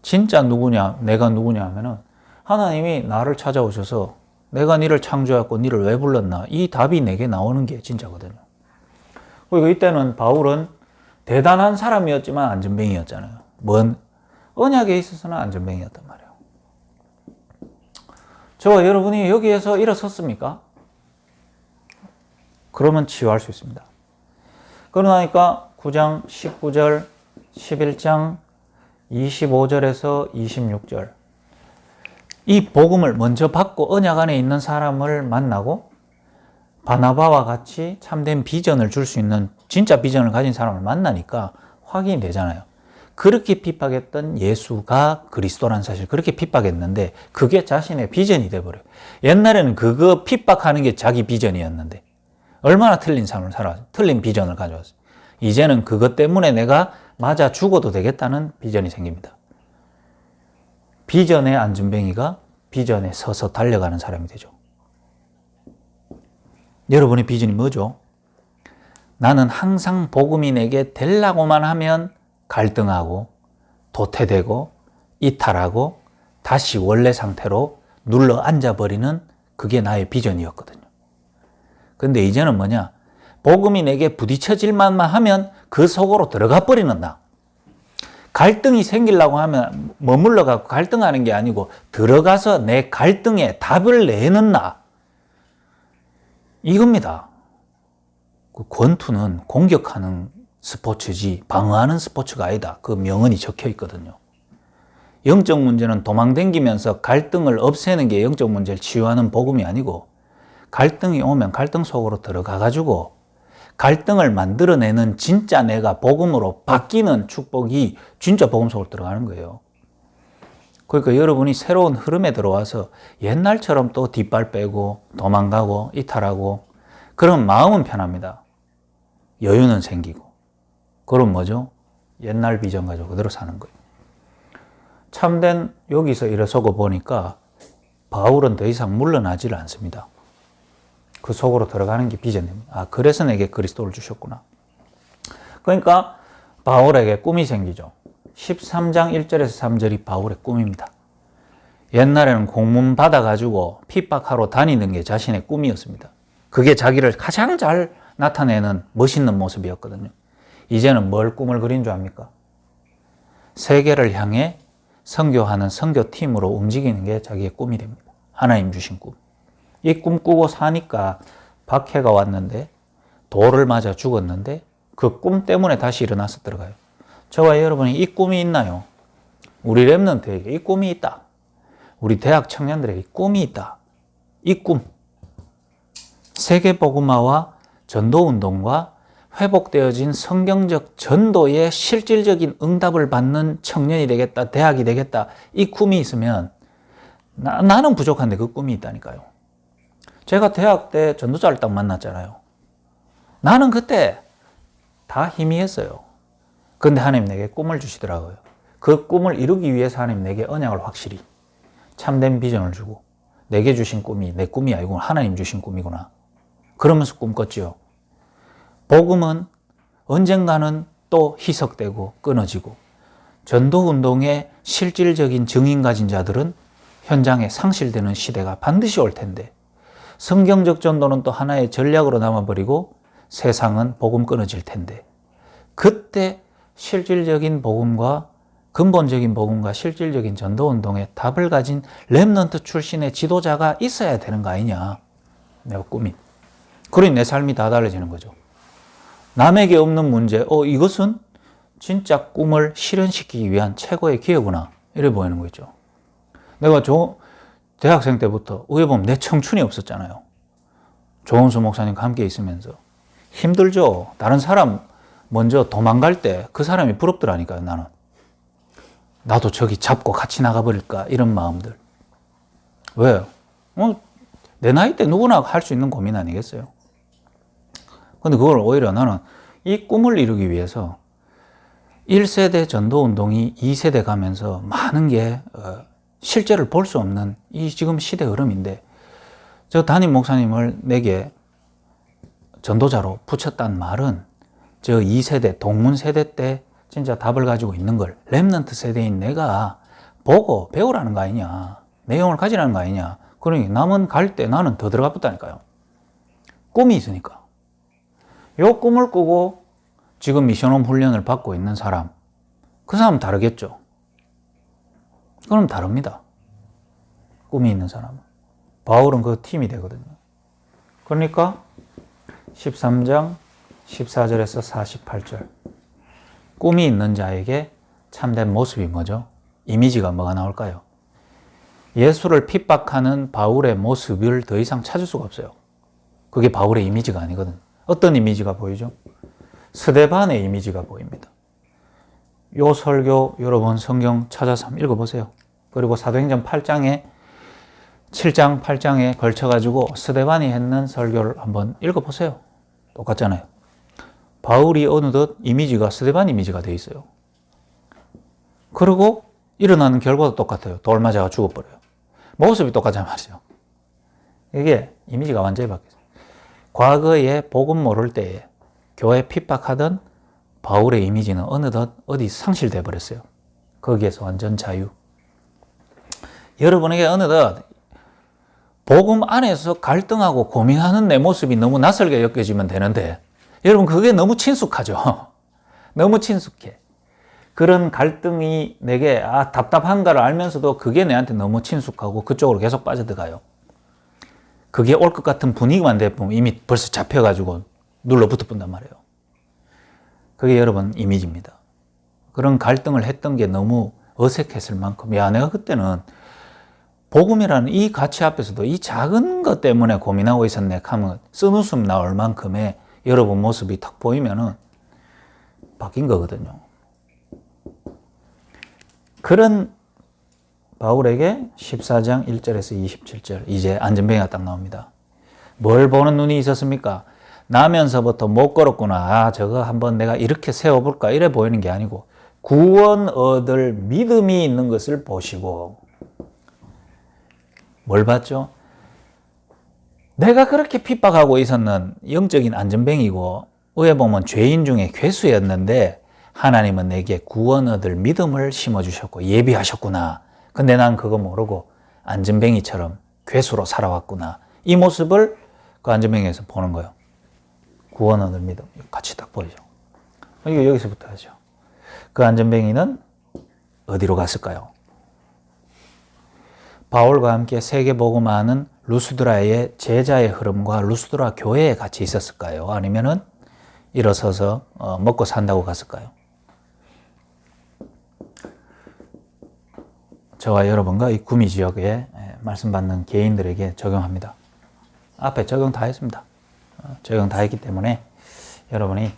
진짜 누구냐, 내가 누구냐 하면은 하나님이 나를 찾아오셔서 내가 니를 창조했고 니를 왜 불렀나? 이 답이 내게 나오는 게 진짜거든요. 그리고 이때는 바울은 대단한 사람이었지만 안전뱅이였잖아요. 뭔 언약에 있어서는 안전뱅이였단 말이에요. 저와 여러분이 여기에서 일어섰습니까? 그러면 치유할 수 있습니다. 그러나니까 9장 19절, 11장 25절에서 26절 이 복음을 먼저 받고 언약 안에 있는 사람을 만나고 바나바와 같이 참된 비전을 줄 수 있는 진짜 비전을 가진 사람을 만나니까 확인이 되잖아요. 그렇게 핍박했던 예수가 그리스도라는 사실 그렇게 핍박했는데 그게 자신의 비전이 돼버려요. 옛날에는 그거 핍박하는 게 자기 비전이었는데 얼마나 틀린 삶을 살아왔어요. 틀린 비전을 가져왔어요. 이제는 그것 때문에 내가 맞아 죽어도 되겠다는 비전이 생깁니다. 비전의 안전뱅이가 비전에 서서 달려가는 사람이 되죠. 여러분의 비전이 뭐죠? 나는 항상 복음이 내게 되려고만 하면 갈등하고 도태되고 이탈하고 다시 원래 상태로 눌러 앉아버리는 그게 나의 비전이었거든요. 근데 이제는 뭐냐? 복음이 내게 부딪혀질 만만 하면 그 속으로 들어가 버리는 나. 갈등이 생기려고 하면 머물러 갖고 갈등하는 게 아니고 들어가서 내 갈등에 답을 내는 나. 이겁니다. 그 권투는 공격하는 스포츠지 방어하는 스포츠가 아니다. 그 명언이 적혀 있거든요. 영적 문제는 도망다니면서 갈등을 없애는 게 영적 문제를 치유하는 복음이 아니고 갈등이 오면 갈등 속으로 들어가 가지고 갈등을 만들어내는 진짜 내가 복음으로 바뀌는 축복이 진짜 복음 속으로 들어가는 거예요. 그러니까 여러분이 새로운 흐름에 들어와서 옛날처럼 또 뒷발 빼고 도망가고 이탈하고 그런 마음은 편합니다. 여유는 생기고. 그럼 뭐죠? 옛날 비전 가지고 그대로 사는 거예요. 참된 여기서 일어서고 보니까 바울은 더 이상 물러나지를 않습니다. 그 속으로 들어가는 게 비전입니다. 아, 그래서 내게 그리스도를 주셨구나. 그러니까 바울에게 꿈이 생기죠. 13장 1절에서 3절이 바울의 꿈입니다. 옛날에는 공문 받아가지고 핍박하러 다니는 게 자신의 꿈이었습니다. 그게 자기를 가장 잘 나타내는 멋있는 모습이었거든요. 이제는 뭘 꿈을 그린 줄 압니까? 세계를 향해 선교하는 선교팀으로 움직이는 게 자기의 꿈이 됩니다. 하나님 주신 꿈. 이 꿈 꾸고 사니까 박해가 왔는데 돌을 맞아 죽었는데 그 꿈 때문에 다시 일어나서 들어가요. 저와 여러분이 이 꿈이 있나요? 우리 랩런트에게 이 꿈이 있다. 우리 대학 청년들에게 꿈이 있다. 이 꿈. 세계복음화와 전도운동과 회복되어진 성경적 전도의 실질적인 응답을 받는 청년이 되겠다, 대학이 되겠다, 이 꿈이 있으면 나는 부족한데 그 꿈이 있다니까요. 제가 대학 때 전도자를 딱 만났잖아요. 나는 그때 다 희미했어요. 그런데 하나님 내게 꿈을 주시더라고요. 그 꿈을 이루기 위해서 하나님 내게 언약을 확실히 참된 비전을 주고 내게 주신 꿈이 내 꿈이 아니고 하나님 주신 꿈이구나. 그러면서 꿈 꿨지요. 복음은 언젠가는 또 희석되고 끊어지고 전도운동의 실질적인 증인 가진 자들은 현장에 상실되는 시대가 반드시 올 텐데 성경적 전도는 또 하나의 전략으로 남아버리고 세상은 복음 끊어질 텐데 그때 실질적인 복음과 근본적인 복음과 실질적인 전도운동에 답을 가진 렘넌트 출신의 지도자가 있어야 되는 거 아니냐. 내가 꿈이. 그러니 내 삶이 다 달라지는 거죠. 남에게 없는 문제, 이것은 진짜 꿈을 실현시키기 위한 최고의 기회구나. 이래 보이는 거죠. 내가 대학생 때부터 의외 보면 내 청춘이 없었잖아요. 조은수 목사님과 함께 있으면서. 힘들죠. 다른 사람 먼저 도망갈 때 그 사람이 부럽더라니까요, 나는. 나도 저기 잡고 같이 나가버릴까, 이런 마음들. 왜요? 내 나이 때 누구나 할 수 있는 고민 아니겠어요? 근데 그걸 오히려 나는 이 꿈을 이루기 위해서 1세대 전도운동이 2세대 가면서 많은 게 실제를 볼 수 없는 이 지금 시대 흐름인데 저 담임 목사님을 내게 전도자로 붙였단 말은 저 2세대 동문 세대 때 진짜 답을 가지고 있는 걸 렘넌트 세대인 내가 보고 배우라는 거 아니냐. 내용을 가지라는 거 아니냐. 그러니 남은 갈 때 나는 더 들어가 붙다니까요. 꿈이 있으니까. 요 꿈을 꾸고 지금 미션홈 훈련을 받고 있는 사람, 그 사람은 다르겠죠. 그럼 다릅니다. 꿈이 있는 사람은. 바울은 그 팀이 되거든요. 그러니까 13장 14절에서 48절. 꿈이 있는 자에게 참된 모습이 뭐죠? 이미지가 뭐가 나올까요? 예수를 핍박하는 바울의 모습을 더 이상 찾을 수가 없어요. 그게 바울의 이미지가 아니거든. 어떤 이미지가 보이죠? 스데반의 이미지가 보입니다. 요 설교 여러분 성경 찾아서 한번 읽어보세요. 그리고 사도행전 7장 8장에 걸쳐가지고 스데반이 했는 설교를 한번 읽어보세요. 똑같잖아요. 바울이 어느덧 이미지가 스데반 이미지가 돼 있어요. 그리고 일어나는 결과도 똑같아요. 돌 맞아가 죽어버려요. 모습이 똑같잖아요 말이죠. 이게 이미지가 완전히 바뀌었어요. 과거에 복음 모를 때에 교회 핍박하던 바울의 이미지는 어느덧 어디 상실돼 버렸어요. 거기에서 완전 자유. 여러분에게 어느덧 복음 안에서 갈등하고 고민하는 내 모습이 너무 낯설게 여겨지면 되는데 여러분 그게 너무 친숙하죠. 너무 친숙해. 그런 갈등이 내게 답답한가를 알면서도 그게 내한테 너무 친숙하고 그쪽으로 계속 빠져들어가요. 그게 올 것 같은 분위기만 되면 이미 벌써 잡혀가지고 눌러붙어 본단 말이에요. 그게 여러분 이미지입니다. 그런 갈등을 했던 게 너무 어색했을 만큼 내가 그때는 복음이라는 이 가치 앞에서도 이 작은 것 때문에 고민하고 있었네 하면 쓴웃음 나올 만큼의 여러분 모습이 탁 보이면은 바뀐 거거든요. 그런 바울에게 14장 1절에서 27절 이제 안전뱅이가 딱 나옵니다. 뭘 보는 눈이 있었습니까? 나면서부터 못 걸었구나. 저거 한번 내가 이렇게 세워볼까? 이래 보이는 게 아니고 구원 얻을 믿음이 있는 것을 보시고 뭘 봤죠? 내가 그렇게 핍박하고 있었는 영적인 안전뱅이고 의에 보면 죄인 중에 괴수였는데 하나님은 내게 구원 얻을 믿음을 심어주셨고 예비하셨구나. 근데 난 그거 모르고 안전뱅이처럼 괴수로 살아왔구나. 이 모습을 그 안전뱅이에서 보는 거예요. 구원 얻을 믿음. 같이 딱 보이죠. 이거 여기서부터 하죠. 그 안전뱅이는 어디로 갔을까요? 바울과 함께 세계복음화하는 루스드라의 제자의 흐름과 루스드라 교회에 같이 있었을까요? 아니면은 일어서서 먹고 산다고 갔을까요? 저와 여러분과 이 구미 지역에 말씀받는 개인들에게 적용합니다. 앞에 적용 다 했습니다. 적용 다 했기 때문에 여러분이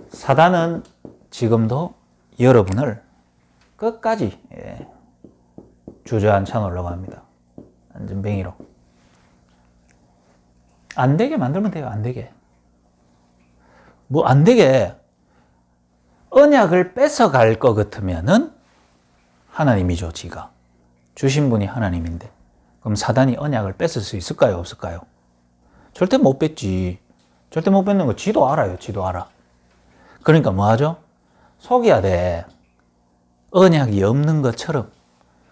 사단은 지금도 여러분을 끝까지 주저앉혀 놓으려고 합니다. 안전뱅이로. 안 되게 만들면 돼요. 안 되게. 뭐 안 되게 언약을 뺏어갈 것 같으면은 하나님이죠. 지가. 주신 분이 하나님인데 그럼 사단이 언약을 뺏을 수 있을까요? 없을까요? 절대 못 뺏지. 절대 못 뺏는 거 지도 알아요. 지도 알아. 그러니까 뭐 하죠? 속여야 돼. 언약이 없는 것처럼.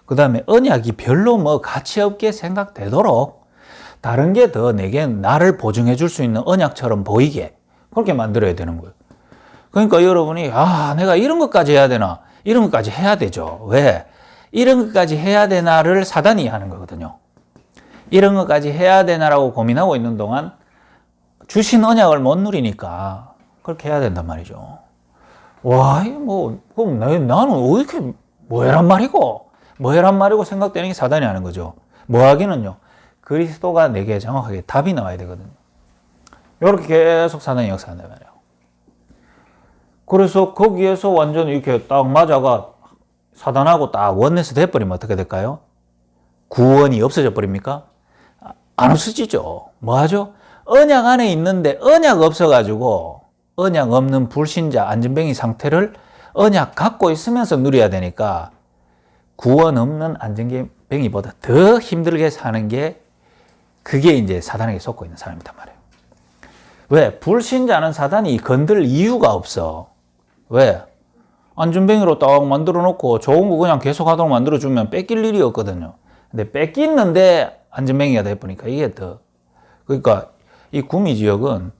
그 다음에 언약이 별로 뭐 가치 없게 생각되도록 다른 게 더 내게 나를 보증해 줄 수 있는 언약처럼 보이게 그렇게 만들어야 되는 거예요. 그러니까 여러분이 내가 이런 것까지 해야 되나? 이런 것까지 해야 되죠. 왜? 이런 것까지 해야 되나를 사단이 하는 거거든요. 이런 것까지 해야 되나라고 고민하고 있는 동안 주신 언약을 못 누리니까 그렇게 해야 된단 말이죠. 와, 그럼 나는 왜 이렇게 뭐해란 말이고 생각되는 게 사단이 하는 거죠. 뭐 하기는요. 그리스도가 내게 정확하게 답이 나와야 되거든요. 이렇게 계속 사단이 역사한단 말이에요. 그래서 거기에서 완전 이렇게 딱 맞아가 사단하고 딱 원내스 돼버리면 어떻게 될까요? 구원이 없어져 버립니까? 안 없어지죠. 뭐 하죠? 언약 안에 있는데 언약 없어가지고 언약 없는 불신자 안진뱅이 상태를 언약 갖고 있으면서 누려야 되니까 구원 없는 안진뱅이보다 더 힘들게 사는 게 그게 이제 사단에게 속고 있는 사람이란 말이에요. 왜? 불신자는 사단이 건들 이유가 없어. 왜? 안전뱅이로 딱 만들어 놓고 좋은 거 그냥 계속 하도록 만들어 주면 뺏길 일이 없거든요. 근데 뺏기는데 안전뱅이가 돼버리니까 이게 그러니까 이 구미 지역은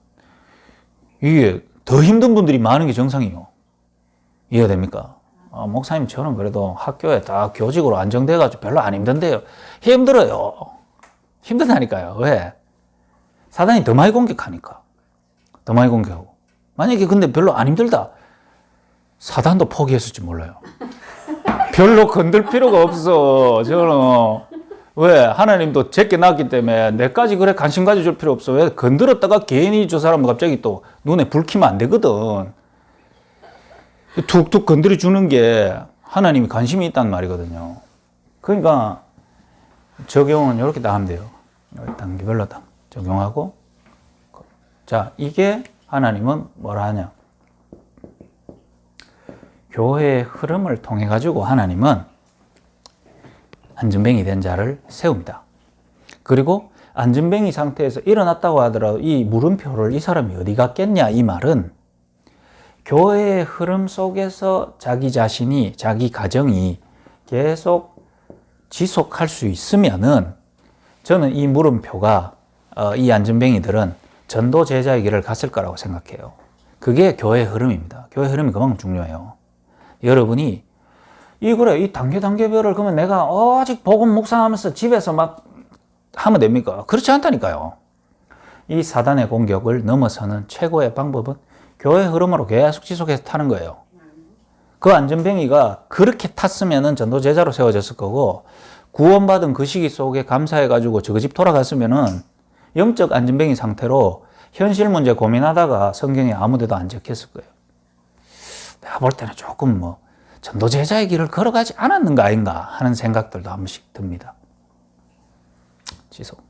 이게 더 힘든 분들이 많은 게 정상이에요. 이해가 됩니까? 목사님 저는 그래도 학교에 딱 교직으로 안정돼가지고 별로 안 힘든데요. 힘들어요. 힘들다니까요. 왜? 사단이 더 많이 공격하니까. 더 많이 공격하고. 만약에 근데 별로 안 힘들다. 사단도 포기했을지 몰라요. 별로 건들 필요가 없어. 저는 왜? 하나님도 제게 낳았기 때문에 내까지 그래 관심 가져줄 필요 없어. 왜? 건드렸다가 괜히 저 사람은 갑자기 또 눈에 불 켜면 안 되거든. 툭툭 건드려 주는 게 하나님이 관심이 있단 말이거든요. 그러니까 적용은 이렇게 다 하면 돼요. 단계별로 다 적용하고. 자, 이게 하나님은 뭐라 하냐? 교회의 흐름을 통해 가지고 하나님은 안전뱅이 된 자를 세웁니다. 그리고 안전뱅이 상태에서 일어났다고 하더라도 이 물음표를 이 사람이 어디 갔겠냐 이 말은 교회의 흐름 속에서 자기 자신이 자기 가정이 계속 지속할 수 있으면은 저는 이 물음표가 이 안전뱅이들은 전도 제자의 길을 갔을 거라고 생각해요. 그게 교회의 흐름입니다. 교회의 흐름이 그만큼 중요해요. 여러분이 이 단계별을 그러면 내가 오직 복음 묵상하면서 집에서 막 하면 됩니까? 그렇지 않다니까요. 이 사단의 공격을 넘어서는 최고의 방법은 교회 흐름으로 계속 지속해서 타는 거예요. 그 안전뱅이가 그렇게 탔으면은 전도 제자로 세워졌을 거고 구원받은 그 시기 속에 감사해가지고 저 집 돌아갔으면은 영적 안전뱅이 상태로 현실 문제 고민하다가 성경에 아무데도 안 적혔을 거예요. 내가 볼 때는 조금 전도 제자의 길을 걸어가지 않았는가 아닌가 하는 생각들도 한 번씩 듭니다. 지속.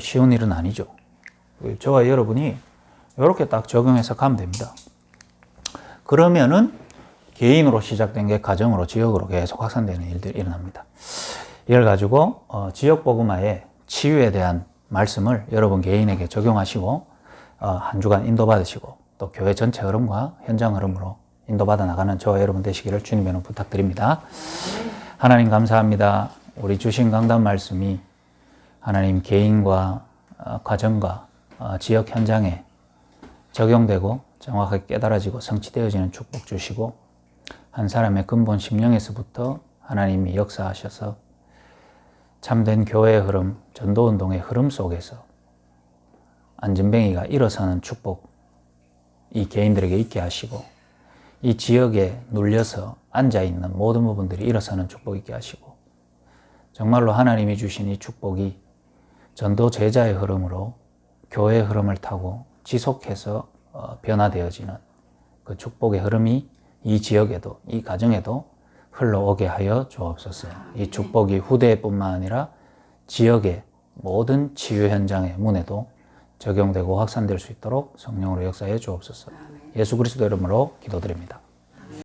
쉬운 일은 아니죠. 저와 여러분이 이렇게 딱 적용해서 가면 됩니다. 그러면은 개인으로 시작된 게 가정으로 지역으로 계속 확산되는 일들이 일어납니다. 이걸 가지고 지역 복음화의 치유에 대한 말씀을 여러분 개인에게 적용하시고 한 주간 인도받으시고 또 교회 전체 흐름과 현장 흐름으로 인도받아 나가는 저와 여러분 되시기를 주님의 이름으로 부탁드립니다. 하나님 감사합니다. 우리 주신 강단 말씀이 하나님 개인과 가정과 지역 현장에 적용되고 정확하게 깨달아지고 성취되어지는 축복 주시고 한 사람의 근본 심령에서부터 하나님이 역사하셔서 참된 교회의 흐름, 전도운동의 흐름 속에서 안전뱅이가 일어서는 축복 이 개인들에게 있게 하시고 이 지역에 눌려서 앉아있는 모든 부분들이 일어서는 축복 있게 하시고 정말로 하나님이 주신 이 축복이 전도 제자의 흐름으로 교회의 흐름을 타고 지속해서 변화되어지는 그 축복의 흐름이 이 지역에도 이 가정에도 흘러오게 하여 주옵소서. 이 축복이 후대뿐만 아니라 지역의 모든 치유 현장의 문에도 적용되고 확산될 수 있도록 성령으로 역사해 주옵소서. 예수 그리스도 이름으로 기도드립니다.